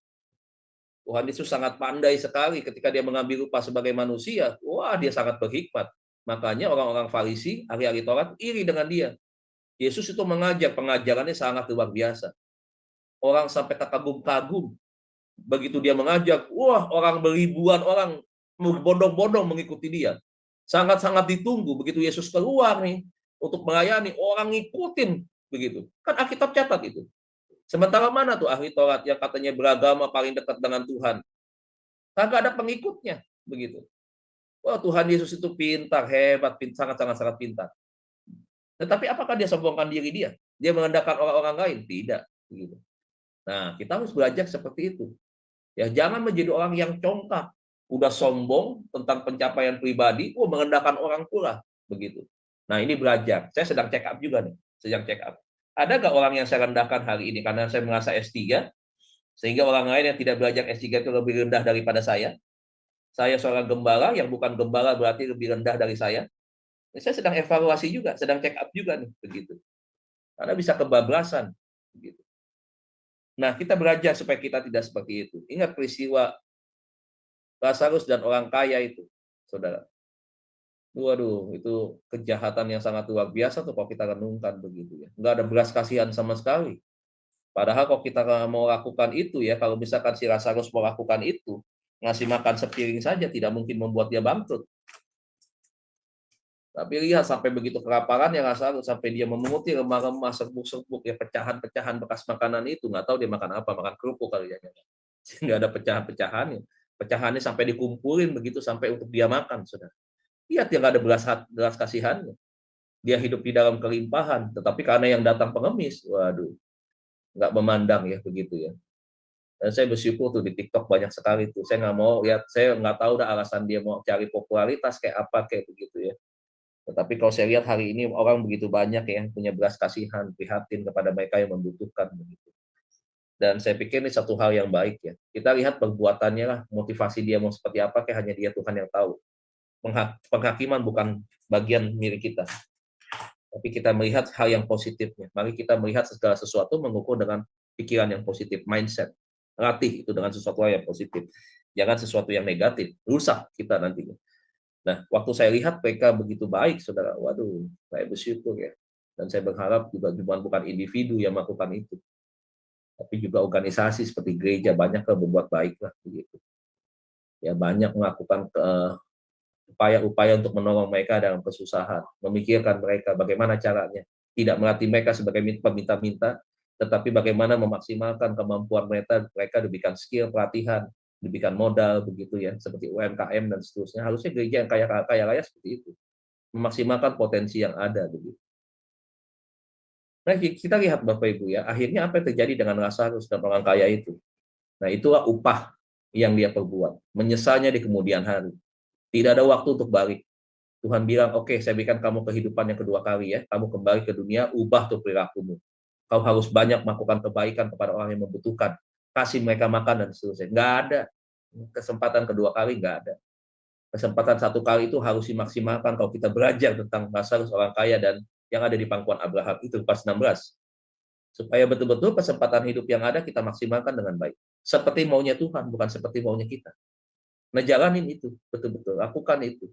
Tuhan Yesus sangat pandai sekali ketika dia mengambil rupa sebagai manusia. Wah dia sangat berhikmat. Makanya orang-orang Farisi, ahli-ahli Taurat iri dengan dia. Yesus itu mengajar, pengajarannya sangat luar biasa. Orang sampai kagum-kagum. Begitu dia mengajar, wah orang beribuan orang berbondong-bondong mengikuti dia. Sangat-sangat ditunggu. Begitu Yesus keluar nih untuk melayani, orang ngikutin begitu. Kan Alkitab catat itu. Sementara mana tuh ahli Taurat yang katanya beragama paling dekat dengan Tuhan? Kagak ada pengikutnya begitu. Wah, Tuhan Yesus itu pintar, hebat, sangat pintar. Tetapi apakah dia sombongkan diri dia? Dia merendahkan orang-orang lain? Tidak. Begitu. Nah, kita harus belajar seperti itu. Ya, jangan menjadi orang yang congkak, udah sombong tentang pencapaian pribadi, merendahkan orang pula, begitu. Nah, ini belajar. Saya sedang check up juga nih, sedang check up. Ada nggak orang yang saya rendahkan hari ini karena saya merasa S3, sehingga orang lain yang tidak belajar S3 itu lebih rendah daripada saya? Saya seorang gembala, yang bukan gembala berarti lebih rendah dari saya. Saya sedang evaluasi juga, sedang check up juga nih, begitu. Karena bisa kebablasan, begitu. Nah, kita belajar supaya kita tidak seperti itu. Ingat peristiwa Lazarus dan orang kaya itu, saudara. Waduh, itu kejahatan yang sangat luar biasa tuh kalau kita renungkan begitu ya. Nggak ada belas kasihan sama sekali. Padahal kalau kita mau lakukan itu ya, kalau misalkan si Lazarus mau lakukan itu, ngasih makan sepiring saja tidak mungkin membuat dia bangkrut. Tapi lihat sampai begitu kelaparan ya Lazarus, sampai dia memunguti remah-remah, serbuk-serbuk ya, pecahan-pecahan bekas makanan itu, nggak tahu dia makan apa, makan kerupuk kali ya. Nggak ada pecahan-pecahannya. Pecahannya sampai dikumpulin begitu sampai untuk dia makan, saudara. Lihat dia nggak ada belas kasihannya. Dia hidup di dalam kelimpahan, tetapi karena yang datang pengemis, waduh, nggak memandang ya begitu ya. Dan saya bersyukur tuh di TikTok banyak sekali tuh. Saya nggak mau lihat, saya nggak tahu dah alasan dia mau cari popularitas kayak apa kayak begitu ya. Tetapi kalau saya lihat hari ini orang begitu banyak ya punya belas kasihan, prihatin kepada mereka yang membutuhkan begitu. Dan saya pikir ini satu hal yang baik ya. Kita lihat perbuatannya lah, motivasi dia mau seperti apa, kayak hanya dia Tuhan yang tahu. Penghakiman bukan bagian milik kita. Tapi kita melihat hal yang positifnya. Mari kita melihat segala sesuatu mengukur dengan pikiran yang positif, mindset. Latih itu dengan sesuatu yang positif. Jangan sesuatu yang negatif, rusak kita nantinya. Nah, waktu saya lihat mereka begitu baik, saudara, waduh, saya bersyukur ya. Dan saya berharap juga bukan individu yang melakukan itu, tapi juga organisasi seperti gereja banyak berbuat baik lah begitu. Ya banyak melakukan upaya-upaya untuk menolong mereka dalam kesusahan, memikirkan mereka bagaimana caranya, tidak melatih mereka sebagai peminta-minta, tetapi bagaimana memaksimalkan kemampuan mereka diberikan skill, pelatihan, diberikan modal begitu ya, seperti UMKM dan seterusnya. Harusnya gereja yang kaya raya seperti itu, memaksimalkan potensi yang ada begitu. Nah, kita lihat Bapak Ibu ya, akhirnya apa yang terjadi dengan Lazarus dan orang kaya itu? Nah, itulah upah yang dia perbuat, menyesalnya di kemudian hari. Tidak ada waktu untuk balik. Tuhan bilang, oke, saya berikan kamu kehidupan yang kedua kali ya. Kamu kembali ke dunia, ubah tuh perilakumu. Kau harus banyak melakukan kebaikan kepada orang yang membutuhkan. Kasih mereka makan dan seterusnya. Nggak ada. Kesempatan kedua kali nggak ada. Kesempatan satu kali itu harus dimaksimalkan kalau kita belajar tentang Lazarus orang kaya dan yang ada di pangkuan Abraham itu pas 16. Supaya betul-betul kesempatan hidup yang ada kita maksimalkan dengan baik. Seperti maunya Tuhan, bukan seperti maunya kita. Nah, jalanin itu, betul-betul. Lakukan itu.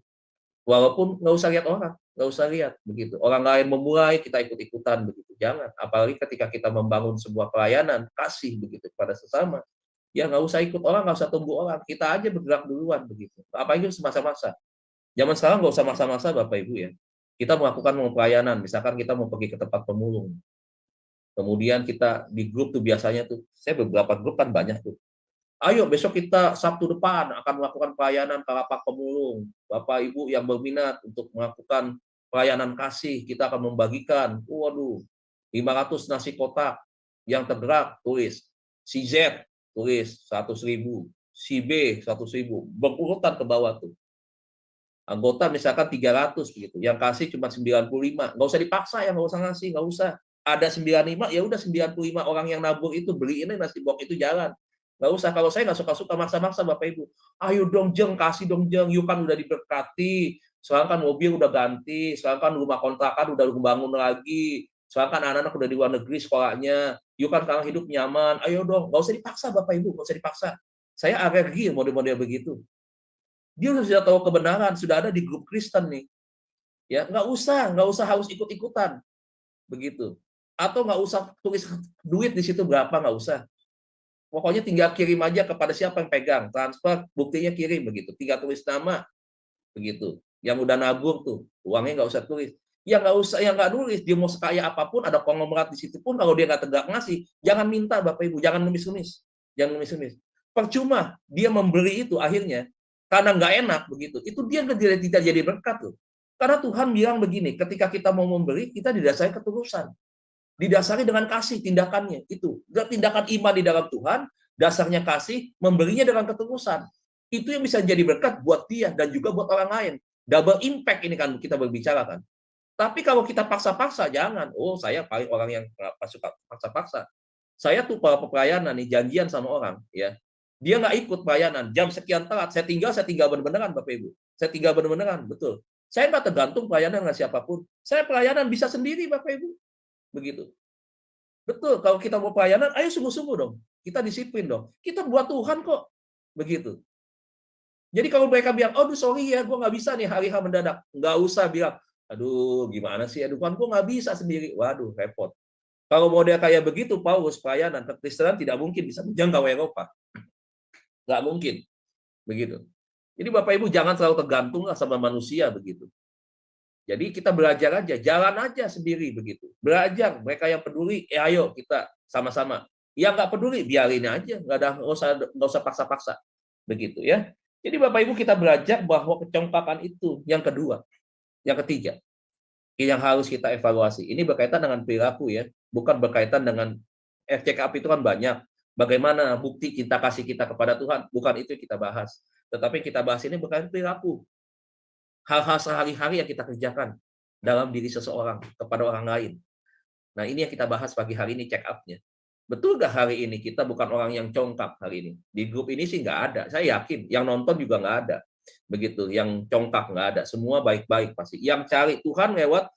Walaupun nggak usah lihat orang, nggak usah lihat begitu. Orang lain memulai, kita ikut-ikutan begitu. Jangan. Apalagi ketika kita membangun sebuah pelayanan, kasih begitu kepada sesama. Ya nggak usah ikut orang, nggak usah tunggu orang. Kita aja bergerak duluan begitu. Apalagi semasa-masa. Zaman sekarang nggak usah masa-masa Bapak Ibu ya. Kita melakukan pelayanan, misalkan kita mau pergi ke tempat pemulung. Kemudian kita di grup tuh biasanya tuh, saya beberapa grup kan banyak tuh. Ayo besok kita Sabtu depan akan melakukan pelayanan ke lapak pemulung. Bapak Ibu yang berminat untuk melakukan pelayanan kasih, kita akan membagikan, waduh, 500 nasi kotak yang tergerak, tulis. Si Z, tulis 100.000. Si B, 100.000. Berurutan ke bawah tuh. Anggota misalkan 300 gitu, yang kasih cuma 95. Nggak usah dipaksa ya, nggak usah ngasih, nggak usah. Ada 95, ya udah 95 orang yang nabur itu, beli ini nasi box itu jalan. Nggak usah, kalau saya nggak suka-suka maksa-maksa Bapak Ibu. Ayo dong Jeng, kasih dong Jeng, yuk kan udah diberkati. Sekarang kan mobil udah ganti, sekarang kan rumah kontrakan udah bangun lagi. Sekarang kan anak-anak udah di luar negeri sekolahnya. Yuk kan sekarang hidup nyaman, ayo dong. Nggak usah dipaksa Bapak Ibu, nggak usah dipaksa. Saya alergi model-model begitu. Dia sudah tahu kebenaran, sudah ada di grup Kristen nih. Ya, nggak usah harus ikut-ikutan. Begitu. Atau nggak usah tulis duit di situ berapa, nggak usah. Pokoknya tinggal kirim aja kepada siapa yang pegang, transfer, buktinya kirim begitu. Tinggal tulis nama, begitu. Yang udah nabur tuh, uangnya nggak usah tulis. Yang nggak nulis, dia mau sekaya apapun, ada konglomerat di situ pun, kalau dia nggak tegak ngasih, jangan minta Bapak Ibu, jangan ngemis-ngemis. Jangan ngemis-ngemis. Percuma dia memberi itu akhirnya, karena nggak enak begitu, itu dia tidak jadi berkat loh. Karena Tuhan bilang begini, ketika kita mau memberi, kita didasari ketulusan, didasari dengan kasih tindakannya itu. Tindakan iman di dalam Tuhan, dasarnya kasih, memberinya dengan ketulusan. Itu yang bisa jadi berkat buat dia dan juga buat orang lain. Double impact ini kan kita berbicara kan. Tapi kalau kita paksa-paksa, jangan. Oh, saya paling orang yang suka paksa-paksa. Saya tuh para pelayanan nih, janjian sama orang, ya. Dia nggak ikut pelayanan, jam sekian telat, saya tinggal bener-beneran, Bapak Ibu. Saya tinggal bener-beneran, betul. Saya nggak tergantung pelayanan dengan siapapun. Saya pelayanan bisa sendiri, Bapak Ibu. Begitu. Betul, kalau kita mau pelayanan, ayo sungguh-sungguh dong. Kita disiplin dong. Kita buat Tuhan kok. Begitu. Jadi kalau mereka bilang, aduh sorry ya, gue nggak bisa nih hari-hari mendadak. Nggak usah bilang, aduh gimana sih, aduh kan gue nggak bisa sendiri. Waduh, repot. Kalau model kayak begitu, Paulus, pelayanan, kekristenan tidak mungkin bisa menjangkau Eropa. Nggak mungkin. Begitu. Jadi Bapak Ibu jangan terlalu tergantung sama manusia begitu. Jadi kita belajar aja, jalan aja sendiri begitu. Belajar, mereka yang peduli, ayo kita sama-sama. Yang nggak peduli, biarin aja, nggak usah paksa-paksa. Begitu ya. Jadi Bapak Ibu kita belajar bahwa kecongkakan itu yang kedua. Yang ketiga, yang harus kita evaluasi. Ini berkaitan dengan perilaku ya, bukan berkaitan dengan check up itu kan banyak. Bagaimana bukti cinta kasih kita kepada Tuhan, bukan itu yang kita bahas. Tetapi kita bahas ini berkaitan perilaku. Hal-hal sehari-hari yang kita kerjakan dalam diri seseorang kepada orang lain. Nah, ini yang kita bahas pagi hari ini check up-nya. Betul nggak hari ini kita bukan orang yang congkak hari ini? Di grup ini sih nggak ada. Saya yakin yang nonton juga nggak ada. Begitu, yang congkak nggak ada. Semua baik-baik pasti. Yang cari Tuhan lewat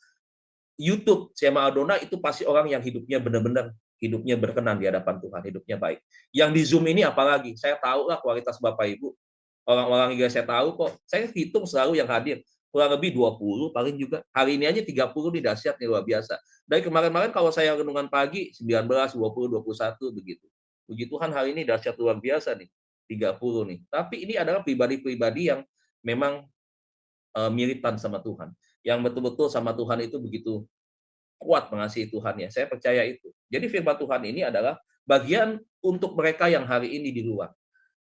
YouTube sama Adona itu pasti orang yang hidupnya benar-benar hidupnya berkenan di hadapan Tuhan, hidupnya baik. Yang di Zoom ini apalagi, saya tahu lah kualitas Bapak Ibu. Orang-orang yang saya tahu kok, saya hitung selalu yang hadir. Kurang lebih 20 paling juga. Hari ini aja 30 nih dahsyat nih luar biasa. Dari kemarin-kemarin kalau saya renungan pagi 19, 20, 21 begitu. Puji Tuhan hari ini dahsyat luar biasa nih. 30 nih. Tapi ini adalah pribadi-pribadi yang memang militan sama Tuhan. Yang betul-betul sama Tuhan itu begitu kuat mengasihi Tuhan ya. Saya percaya itu. Jadi firman Tuhan ini adalah bagian untuk mereka yang hari ini di luar.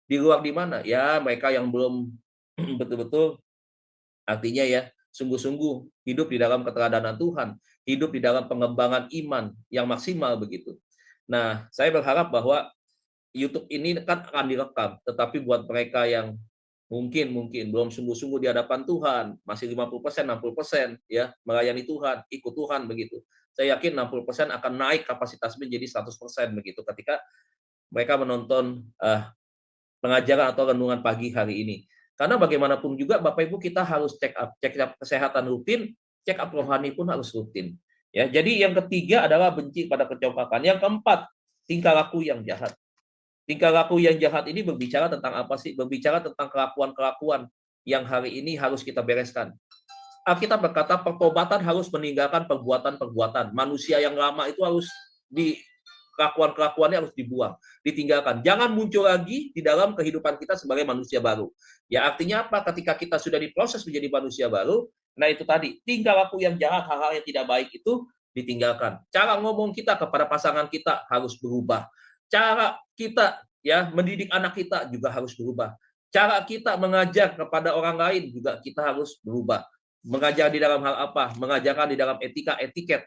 Di luar di mana? Ya, mereka yang belum betul-betul artinya ya, sungguh-sungguh hidup di dalam keteladanan Tuhan, hidup di dalam pengembangan iman yang maksimal begitu. Nah, saya berharap bahwa YouTube ini kan akan direkam, tetapi buat mereka yang mungkin belum sungguh-sungguh di hadapan Tuhan, masih 50%, 60% ya, melayani Tuhan, ikut Tuhan begitu. Saya yakin 60% akan naik kapasitas menjadi 100% begitu ketika mereka menonton pengajaran atau renungan pagi hari ini. Karena bagaimanapun juga Bapak Ibu kita harus check up kesehatan rutin, check up rohani pun harus rutin. Ya, jadi yang ketiga adalah benci pada kecongkakan. Yang keempat, tingkah laku yang jahat. Tingkah laku yang jahat ini berbicara tentang apa sih? Berbicara tentang kelakuan-kelakuan yang hari ini harus kita bereskan. Alkitab berkata pertobatan harus meninggalkan perbuatan-perbuatan. Manusia yang lama itu harus kelakuan-kelakuannya harus dibuang, ditinggalkan. Jangan muncul lagi di dalam kehidupan kita sebagai manusia baru. Ya artinya apa? Ketika kita sudah diproses menjadi manusia baru, nah itu tadi, tingkah laku yang jahat, hal-hal yang tidak baik itu ditinggalkan. Cara ngomong kita kepada pasangan kita harus berubah. Cara kita ya mendidik anak kita juga harus berubah. Cara kita mengajar kepada orang lain juga kita harus berubah. Mengajar di dalam hal apa? Mengajarkan di dalam etika, etiket,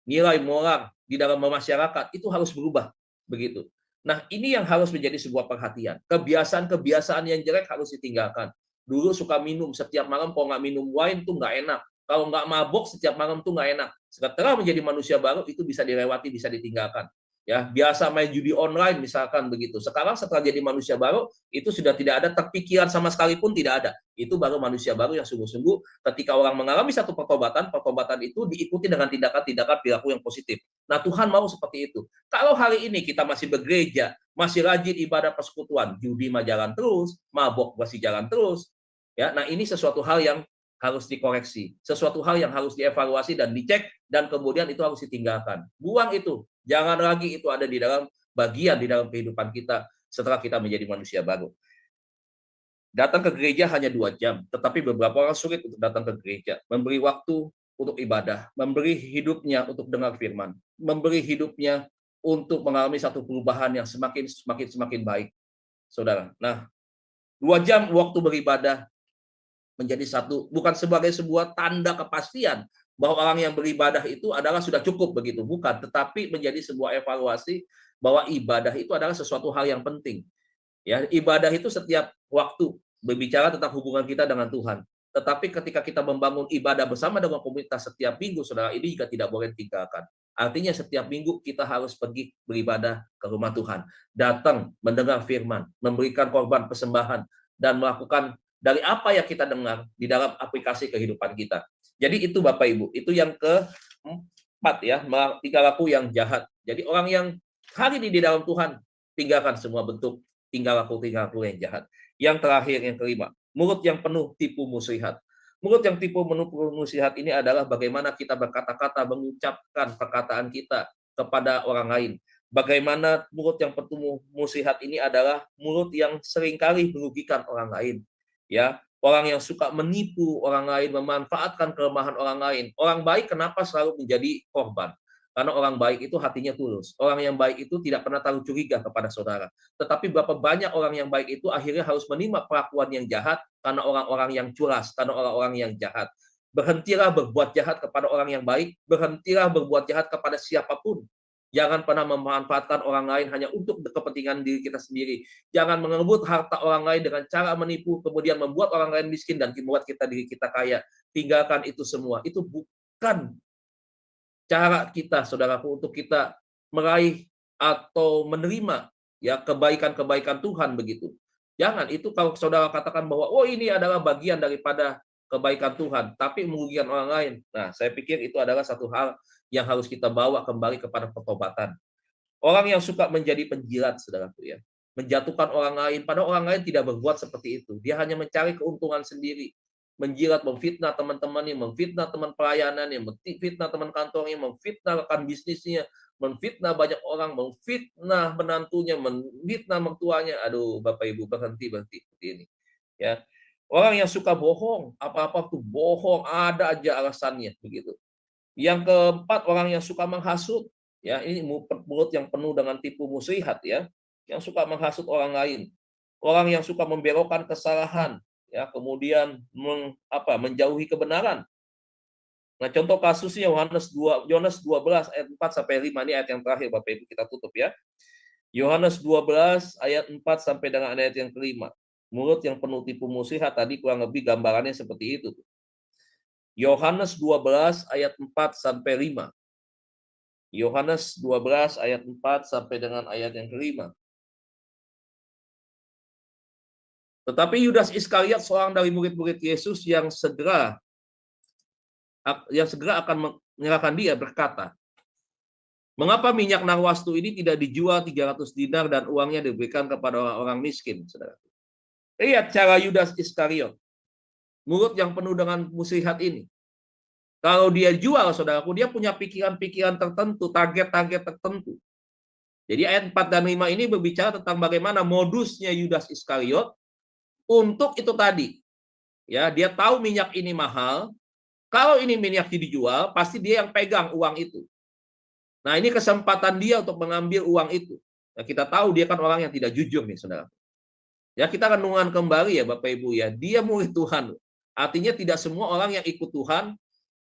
nilai moral di dalam masyarakat itu harus berubah begitu. Nah, ini yang harus menjadi sebuah perhatian. Kebiasaan-kebiasaan yang jelek harus ditinggalkan. Dulu suka minum setiap malam, kalau nggak minum wine tuh nggak enak. Kalau nggak mabok setiap malam tuh nggak enak. Setelah menjadi manusia baru itu bisa dilewati, bisa ditinggalkan. Ya, biasa main judi online misalkan begitu. Sekarang setelah jadi manusia baru itu sudah tidak ada terpikiran sama sekali pun tidak ada. Itu baru manusia baru yang sungguh-sungguh ketika orang mengalami satu pertobatan itu diikuti dengan tindakan-tindakan perilaku yang positif. Nah, Tuhan mau seperti itu. Kalau hari ini kita masih bergereja, masih rajin ibadah persekutuan, judi mah jalan terus, mabok masih jalan terus. Ya, nah ini sesuatu hal yang harus dikoreksi, sesuatu hal yang harus dievaluasi dan dicek dan kemudian itu harus ditinggalkan. Buang itu. Jangan lagi itu ada di dalam bagian di dalam kehidupan kita setelah kita menjadi manusia baru. Datang ke gereja hanya 2 jam, tetapi beberapa orang sulit untuk datang ke gereja. Memberi waktu untuk ibadah, memberi hidupnya untuk dengar firman, memberi hidupnya untuk mengalami satu perubahan yang semakin baik. Saudara. Nah, 2 jam waktu beribadah menjadi satu, bukan sebagai sebuah tanda kepastian bahwa orang yang beribadah itu adalah sudah cukup begitu, bukan, tetapi menjadi sebuah evaluasi bahwa ibadah itu adalah sesuatu hal yang penting. Ya, ibadah itu setiap waktu berbicara tentang hubungan kita dengan Tuhan. Tetapi ketika kita membangun ibadah bersama dengan komunitas setiap minggu, saudara, ini juga tidak boleh tinggalkan. Artinya setiap minggu kita harus pergi beribadah ke rumah Tuhan. Datang, mendengar firman, memberikan korban persembahan, dan melakukan dari apa yang kita dengar di dalam aplikasi kehidupan kita. Jadi itu Bapak Ibu, itu yang keempat ya, tingkah laku yang jahat. Jadi orang yang hari ini di dalam Tuhan, tinggalkan semua bentuk tinggal laku yang jahat. Yang terakhir, yang kelima, mulut yang penuh tipu muslihat. Mulut yang tipu muslihat ini adalah bagaimana kita berkata-kata, mengucapkan perkataan kita kepada orang lain. Bagaimana mulut yang penuh muslihat ini adalah mulut yang seringkali merugikan orang lain. Ya, orang yang suka menipu orang lain, memanfaatkan kelemahan orang lain. Orang baik kenapa selalu menjadi korban? Karena orang baik itu hatinya tulus. Orang yang baik itu tidak pernah taruh curiga kepada saudara. Tetapi berapa banyak orang yang baik itu akhirnya harus menerima perlakuan yang jahat karena orang-orang yang culas, karena orang-orang yang jahat. Berhentilah berbuat jahat kepada orang yang baik, berhentilah berbuat jahat kepada siapapun. Jangan pernah memanfaatkan orang lain hanya untuk kepentingan diri kita sendiri. Jangan mengebut harta orang lain dengan cara menipu, kemudian membuat orang lain miskin dan membuat diri kita kaya. Tinggalkan itu semua. Itu bukan cara kita, saudaraku, untuk kita meraih atau menerima ya kebaikan-kebaikan Tuhan begitu. Jangan, itu kalau saudara katakan bahwa oh ini adalah bagian daripada kebaikan Tuhan, tapi merugikan orang lain. Nah, saya pikir itu adalah satu hal yang harus kita bawa kembali kepada pertobatan. Orang yang suka menjadi penjilat, saudaraku ya, menjatuhkan orang lain, padahal orang lain tidak berbuat seperti itu. Dia hanya mencari keuntungan sendiri, menjilat, memfitnah teman-temannya, memfitnah teman pelayanannya, memfitnah teman kantornya, memfitnah rekan bisnisnya, memfitnah banyak orang, memfitnah menantunya, memfitnah mertuanya. Aduh, Bapak Ibu, berhenti seperti ini. Ya, orang yang suka bohong, apa-apa tuh bohong, ada aja alasannya begitu. Yang keempat, orang yang suka menghasut. Ya, ini mulut yang penuh dengan tipu muslihat ya, yang suka menghasut orang lain. Orang yang suka membelokkan kesalahan, ya, kemudian menjauhi kebenaran. Nah, contoh kasusnya Yohanes 12 ayat 4 sampai 5, ini ayat yang terakhir Bapak Ibu, kita tutup ya. Yohanes 12 ayat 4 sampai dengan ayat yang kelima. Mulut yang penuh tipu muslihat, tadi kurang lebih gambarannya seperti itu. Yohanes 12 ayat 4 sampai 5. Yohanes 12 ayat 4 sampai dengan ayat yang kelima. Tetapi Yudas Iskariot, seorang dari murid-murid Yesus yang segera akan menyerahkan dia, berkata, "Mengapa minyak narwastu ini tidak dijual 300 dinar dan uangnya diberikan kepada orang-orang miskin?" Saudara. Lihat cara Yudas Iskariot, mulut yang penuh dengan muslihat ini. Kalau dia jual, saudaraku, dia punya pikiran-pikiran tertentu, target-target tertentu. Jadi ayat 4 dan 5 ini berbicara tentang bagaimana modusnya Yudas Iskariot untuk itu tadi. Ya, dia tahu minyak ini mahal. Kalau ini minyak dijual, pasti dia yang pegang uang itu. Nah, ini kesempatan dia untuk mengambil uang itu. Nah, kita tahu dia kan orang yang tidak jujur nih, saudara. Ya, kita akan renungan kembali ya, Bapak Ibu ya. Dia murid Tuhan. Artinya tidak semua orang yang ikut Tuhan,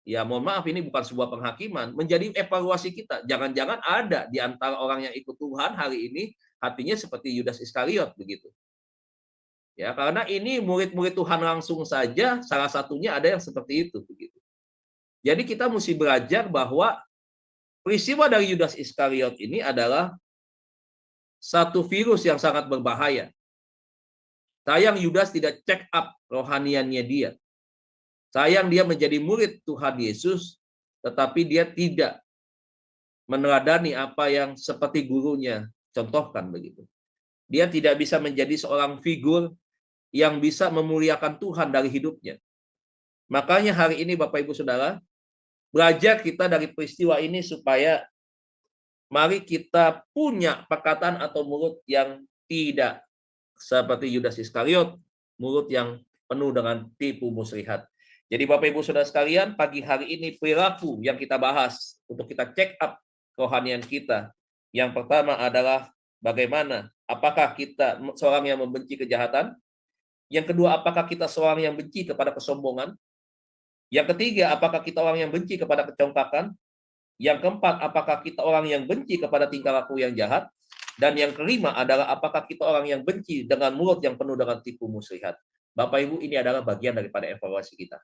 ya mohon maaf, ini bukan sebuah penghakiman, menjadi evaluasi kita. Jangan-jangan ada di antara orang yang ikut Tuhan hari ini hatinya seperti Yudas Iskariot begitu. Ya, karena ini murid-murid Tuhan langsung saja, salah satunya ada yang seperti itu begitu. Jadi kita mesti belajar bahwa peristiwa dari Yudas Iskariot ini adalah satu virus yang sangat berbahaya. Sayang Yudas tidak check up rohaniannya dia. Sayang dia menjadi murid Tuhan Yesus, tetapi dia tidak meneladani apa yang seperti gurunya contohkan begitu. Dia tidak bisa menjadi seorang figur yang bisa memuliakan Tuhan dari hidupnya. Makanya hari ini Bapak Ibu Saudara, belajar kita dari peristiwa ini supaya mari kita punya perkataan atau mulut yang tidak seperti Yudas Iskariot, mulut yang penuh dengan tipu muslihat. Jadi Bapak Ibu Saudara sekalian, pagi hari ini perilaku yang kita bahas untuk kita check up kerohanian kita. Yang pertama adalah bagaimana, apakah kita seorang yang membenci kejahatan? Yang kedua, apakah kita seorang yang benci kepada kesombongan? Yang ketiga, apakah kita orang yang benci kepada kecongkakan? Yang keempat, apakah kita orang yang benci kepada tingkah laku yang jahat? Dan yang kelima adalah apakah kita orang yang benci dengan mulut yang penuh dengan tipu muslihat? Bapak Ibu, ini adalah bagian daripada evaluasi kita.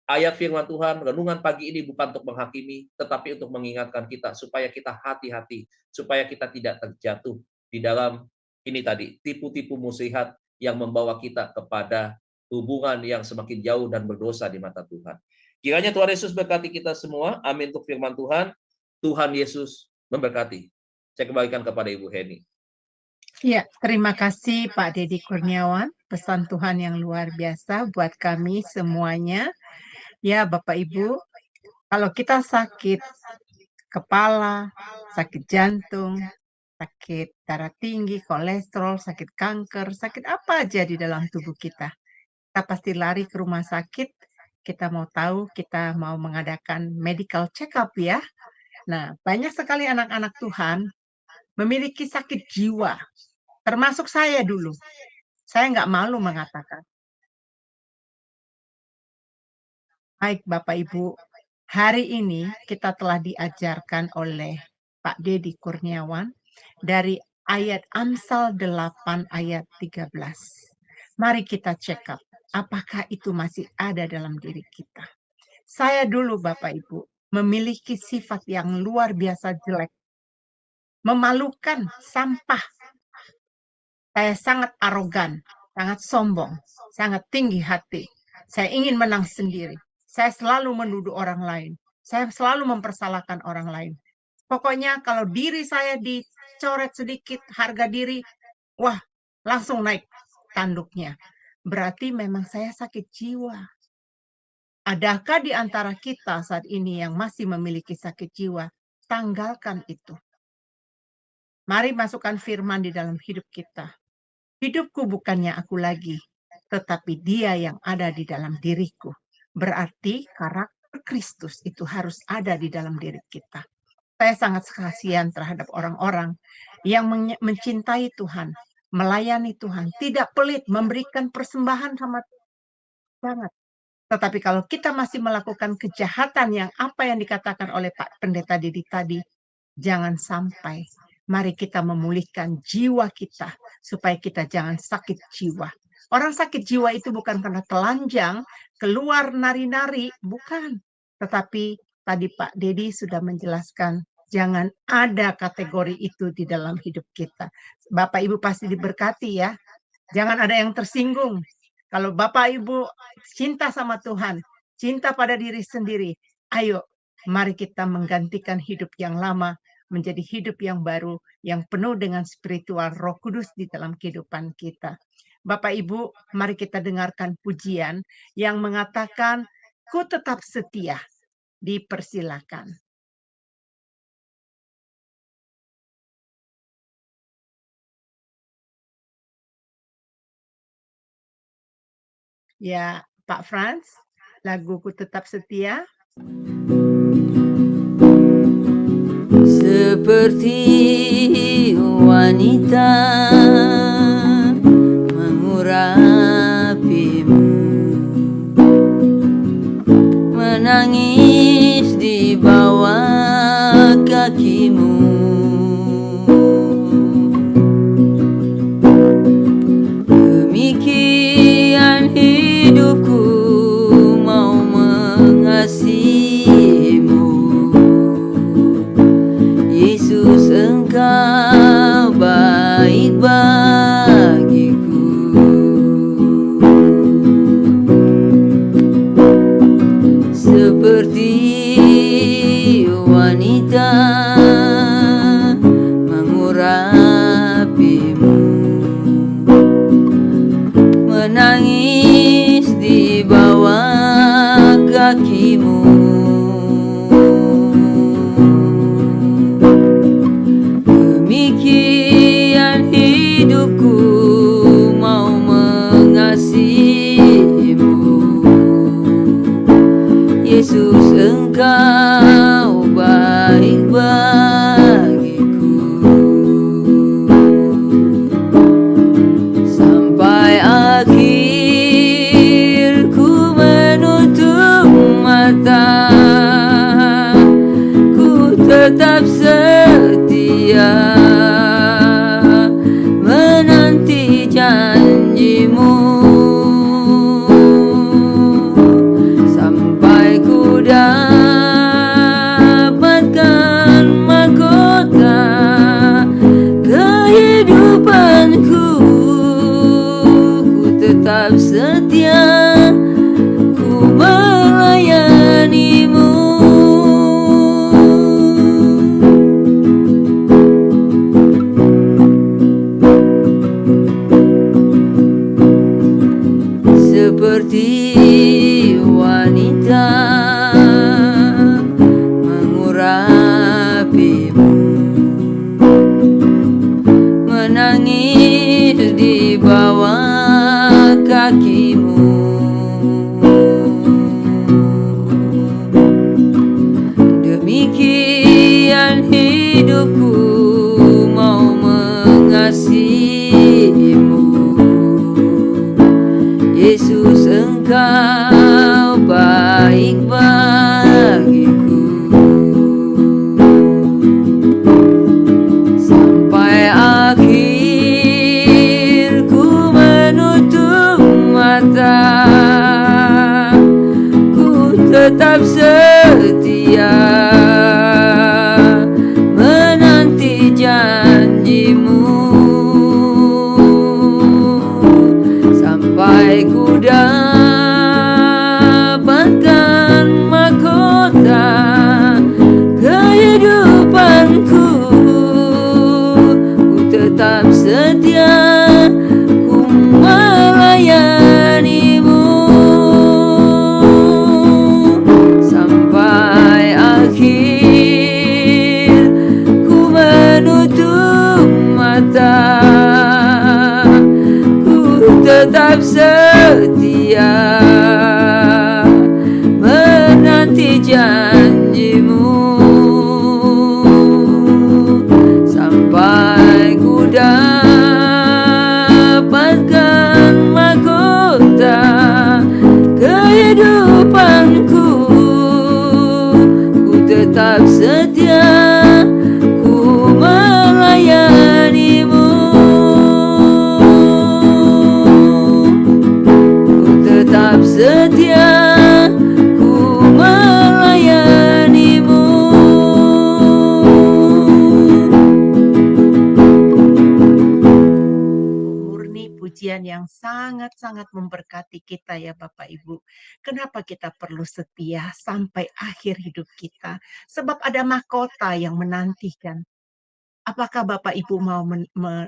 Ayat firman Tuhan, renungan pagi ini bukan untuk menghakimi, tetapi untuk mengingatkan kita supaya kita hati-hati, supaya kita tidak terjatuh di dalam ini tadi, tipu-tipu muslihat yang membawa kita kepada hubungan yang semakin jauh dan berdosa di mata Tuhan. Kiranya Tuhan Yesus berkati kita semua. Amin untuk firman Tuhan. Tuhan Yesus memberkati. Saya kembalikan kepada Ibu Heni. Ya, terima kasih Pak Dedi Kurniawan. Pesan Tuhan yang luar biasa buat kami semuanya. Ya, Bapak Ibu, kalau kita sakit kepala, sakit jantung, sakit darah tinggi, kolesterol, sakit kanker, sakit apa aja di dalam tubuh kita pasti lari ke rumah sakit. Kita mau tahu, kita mau mengadakan medical check-up ya. Nah, banyak sekali anak-anak Tuhan memiliki sakit jiwa. Termasuk saya dulu. Saya nggak malu mengatakan. Baik Bapak Ibu, hari ini kita telah diajarkan oleh Pak Dedi Kurniawan dari ayat Amsal 8 ayat 13. Mari kita check up, apakah itu masih ada dalam diri kita. Saya dulu Bapak Ibu memiliki sifat yang luar biasa jelek. Memalukan, sampah. Saya sangat arogan, sangat sombong, sangat tinggi hati. Saya ingin menang sendiri. Saya selalu menuduh orang lain. Saya selalu mempersalahkan orang lain. Pokoknya kalau diri saya dicoret sedikit harga diri, wah langsung naik tanduknya. Berarti memang saya sakit jiwa. Adakah di antara kita saat ini yang masih memiliki sakit jiwa? Tanggalkan itu. Mari masukkan firman di dalam hidup kita. Hidupku bukannya aku lagi, tetapi Dia yang ada di dalam diriku. Berarti karakter Kristus itu harus ada di dalam diri kita. Saya sangat kasihan terhadap orang-orang yang mencintai Tuhan, melayani Tuhan, tidak pelit, memberikan persembahan sama banget. Tetapi kalau kita masih melakukan kejahatan yang apa yang dikatakan oleh Pak Pendeta Didi tadi, jangan sampai. Mari kita memulihkan jiwa kita supaya kita jangan sakit jiwa. Orang sakit jiwa itu bukan karena telanjang, keluar nari-nari, bukan. Tetapi tadi Pak Dedi sudah menjelaskan, jangan ada kategori itu di dalam hidup kita. Bapak Ibu pasti diberkati ya. Jangan ada yang tersinggung. Kalau Bapak Ibu cinta sama Tuhan, cinta pada diri sendiri, ayo mari kita menggantikan hidup yang lama menjadi hidup yang baru, yang penuh dengan spiritual Roh Kudus di dalam kehidupan kita. Bapak Ibu, mari kita dengarkan pujian yang mengatakan, ku tetap setia. Dipersilakan. Ya, Pak Frans, laguku tetap setia. Seperti wanita mengurapimu, menangis di bawah kakimu. Demikian hidupku mau mengasihimu. Yesus, Engkau baik bagiku. Seperti wanita mengurapimu, menangis di bawah kakimu. Demikian hidup kasih-Mu. Yesus, Engkau baik bagiku. Sampai akhir ku menutup mata, ku tetap setia menanti janji-Mu. Sampai ku dapatkan mahkota kehidupanku, ku tetap setia, ku melayani-Mu. Sampai akhir ku menutup mata, tetap setia menanti janji-Mu. Sampai ku dapatkan mahkota kehidupanku, ku tetap setia, ku melayani-Mu. Tetap setia, ku melayani-Mu. Murni pujian yang sangat-sangat memberkati kita ya Bapak Ibu. Kenapa kita perlu setia sampai akhir hidup kita? Sebab ada mahkota yang menantikan. Apakah Bapak Ibu mau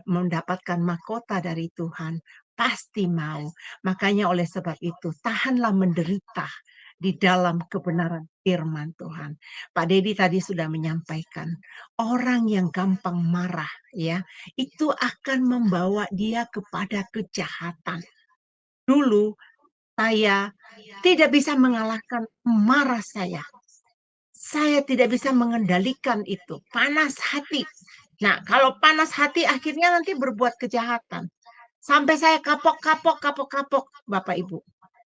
mendapatkan mahkota dari Tuhan? Pasti mau. Makanya oleh sebab itu, tahanlah menderita di dalam kebenaran firman Tuhan. Pak Dedi tadi sudah menyampaikan, orang yang gampang marah ya, itu akan membawa dia kepada kejahatan. Dulu saya tidak bisa mengalahkan marah saya. Saya tidak bisa mengendalikan itu. Panas hati. Nah, kalau panas hati akhirnya nanti berbuat kejahatan. Sampai saya kapok, Bapak Ibu.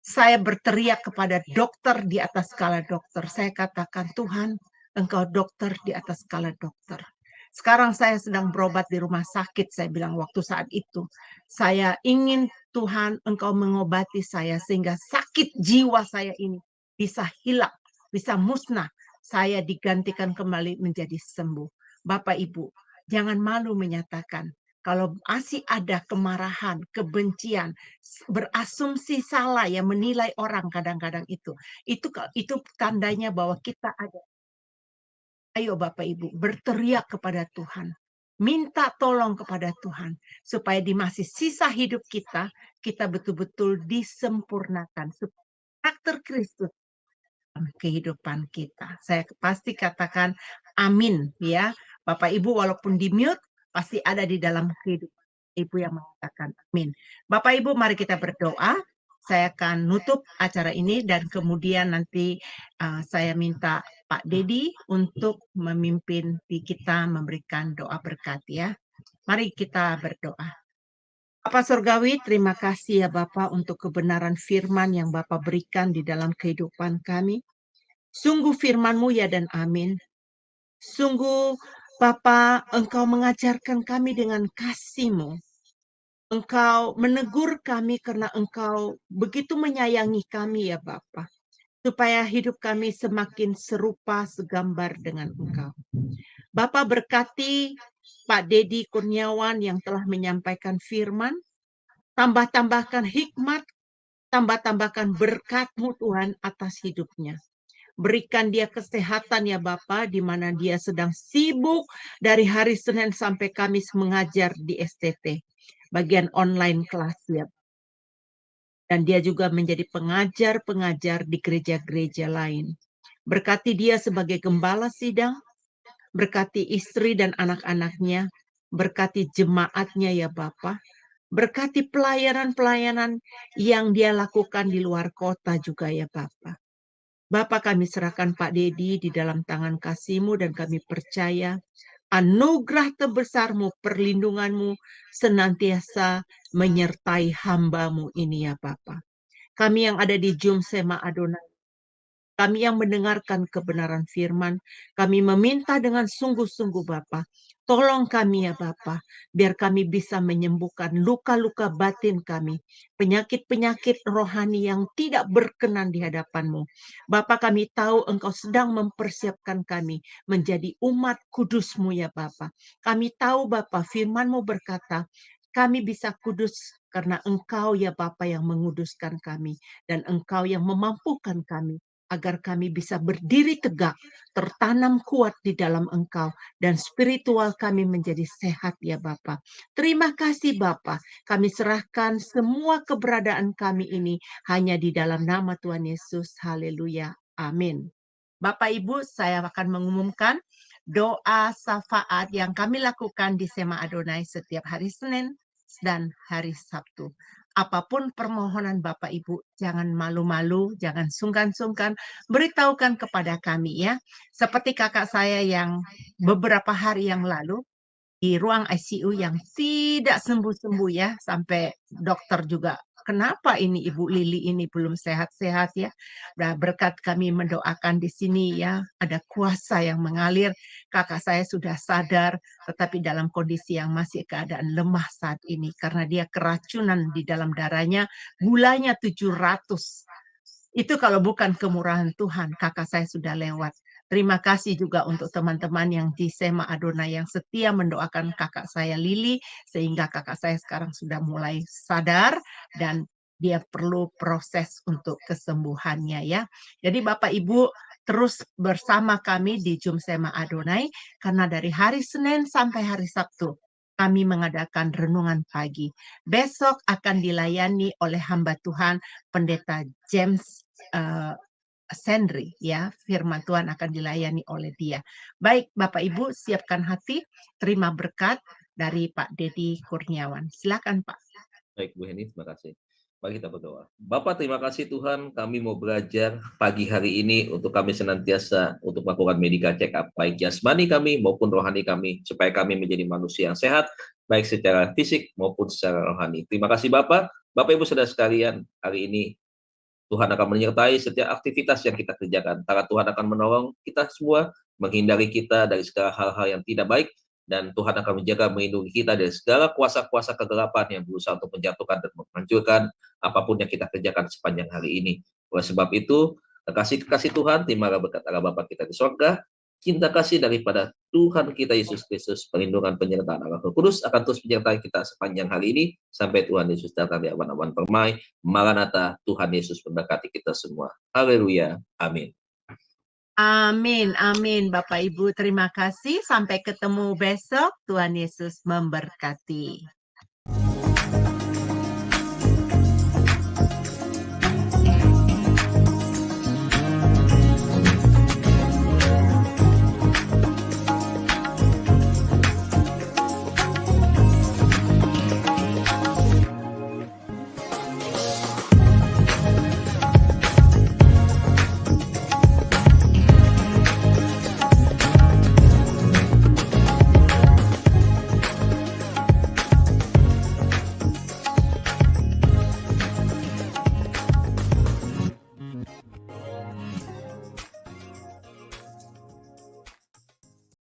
Saya berteriak kepada dokter di atas skala dokter. Saya katakan, Tuhan, Engkau dokter di atas skala dokter. Sekarang saya sedang berobat di rumah sakit, saya bilang waktu saat itu. Saya ingin Tuhan, Engkau mengobati saya sehingga sakit jiwa saya ini bisa hilang, bisa musnah. Saya digantikan kembali menjadi sembuh. Bapak Ibu, jangan malu menyatakan, kalau masih ada kemarahan, kebencian, berasumsi salah ya, menilai orang kadang-kadang itu tandanya bahwa kita ada. Ayo Bapak Ibu, berteriak kepada Tuhan. Minta tolong kepada Tuhan. Supaya di masih sisa hidup kita, kita betul-betul disempurnakan. Karakter Kristus dalam kehidupan kita. Saya pasti katakan amin ya. Bapak Ibu walaupun di mute, pasti ada di dalam kehidupan Ibu yang mengatakan amin. Bapak Ibu mari kita berdoa. Saya akan nutup acara ini dan kemudian nanti saya minta Pak Dedi untuk memimpin kita memberikan doa berkat ya. Mari kita berdoa. Bapa Surgawi, terima kasih ya Bapak untuk kebenaran firman yang Bapak berikan di dalam kehidupan kami. Sungguh firman-Mu ya dan amin. Sungguh Bapa, Engkau mengajarkan kami dengan kasih-Mu. Engkau menegur kami karena Engkau begitu menyayangi kami ya Bapa. Supaya hidup kami semakin serupa segambar dengan Engkau. Bapa berkati Pak Dedi Kurniawan yang telah menyampaikan firman. Tambah-tambahkan hikmat, tambah-tambahkan berkat-Mu Tuhan atas hidupnya. Berikan dia kesehatan ya Bapa, di mana dia sedang sibuk dari hari Senin sampai Kamis mengajar di STT, bagian online kelas ya. Dan dia juga menjadi pengajar-pengajar di gereja-gereja lain. Berkati dia sebagai gembala sidang, berkati istri dan anak-anaknya, berkati jemaatnya ya Bapa, berkati pelayanan-pelayanan yang dia lakukan di luar kota juga ya Bapa. Bapa kami serahkan Pak Dedi di dalam tangan kasih-Mu dan kami percaya Anugerah terbesar-Mu, perlindungan-Mu senantiasa menyertai hamba-Mu ini ya Bapa. Kami yang ada di Jum Sema Adonai, kami yang mendengarkan kebenaran firman, kami meminta dengan sungguh-sungguh Bapa, tolong kami ya Bapa, biar kami bisa menyembuhkan luka-luka batin kami, penyakit-penyakit rohani yang tidak berkenan di hadapan-Mu. Bapa, kami tahu Engkau sedang mempersiapkan kami menjadi umat kudus-Mu ya Bapa. Kami tahu Bapa, firman-Mu berkata, kami bisa kudus karena Engkau ya Bapa yang menguduskan kami, dan Engkau yang memampukan kami agar kami bisa berdiri tegak, tertanam kuat di dalam Engkau, dan spiritual kami menjadi sehat ya Bapa. Terima kasih Bapa, kami serahkan semua keberadaan kami ini hanya di dalam nama Tuhan Yesus. Haleluya. Amin. Bapak Ibu, saya akan mengumumkan doa syafaat yang kami lakukan di Sema Adonai setiap hari Senin dan hari Sabtu. Apapun permohonan Bapak Ibu, jangan malu-malu, jangan sungkan-sungkan, beritahukan kepada kami ya. Seperti kakak saya yang beberapa hari yang lalu di ruang ICU yang tidak sembuh-sembuh ya, sampai dokter juga, kenapa ini Ibu Lili ini belum sehat-sehat ya. Nah, berkat kami mendoakan di sini ya, ada kuasa yang mengalir, kakak saya sudah sadar, tetapi dalam kondisi yang masih keadaan lemah saat ini, karena dia keracunan di dalam darahnya, gulanya 700. Itu kalau bukan kemurahan Tuhan, kakak saya sudah lewat. Terima kasih juga untuk teman-teman yang di Sema Adonai yang setia mendoakan kakak saya Lili, sehingga kakak saya sekarang sudah mulai sadar dan dia perlu proses untuk kesembuhannya ya. Jadi Bapak Ibu terus bersama kami di Jum Sema Adonai, karena dari hari Senin sampai hari Sabtu kami mengadakan renungan pagi. Besok akan dilayani oleh hamba Tuhan Pendeta James Sendri ya, firman Tuhan akan dilayani oleh dia. Baik Bapak Ibu, siapkan hati, terima berkat dari Pak Dedi Kurniawan. Silakan Pak. Baik Bu Heni, terima kasih. Mari kita berdoa. Bapak, terima kasih Tuhan, kami mau belajar pagi hari ini untuk kami senantiasa untuk melakukan medical check up, baik jasmani kami maupun rohani kami, supaya kami menjadi manusia yang sehat, baik secara fisik maupun secara rohani. Terima kasih Bapak. Bapak Ibu saudara sekalian, hari ini Tuhan akan menyertai setiap aktivitas yang kita kerjakan. Karena Tuhan akan menolong kita semua, menghindari kita dari segala hal-hal yang tidak baik, dan Tuhan akan menjaga, melindungi kita dari segala kuasa-kuasa kegelapan yang berusaha untuk menjatuhkan dan menghancurkan apapun yang kita kerjakan sepanjang hari ini. Oleh sebab itu, kasih Tuhan, terimalah berkat Allah Bapa kita di sorga, cinta kasih daripada Tuhan kita Yesus Kristus, perlindungan penyertaan Allah Roh Kudus akan terus menyertai kita sepanjang hari ini, sampai Tuhan Yesus datang di awan-awan permai. Maranatha, Tuhan Yesus memberkati kita semua. Haleluya. Amin. Amin, amin Bapak Ibu, terima kasih. Sampai ketemu besok. Tuhan Yesus memberkati.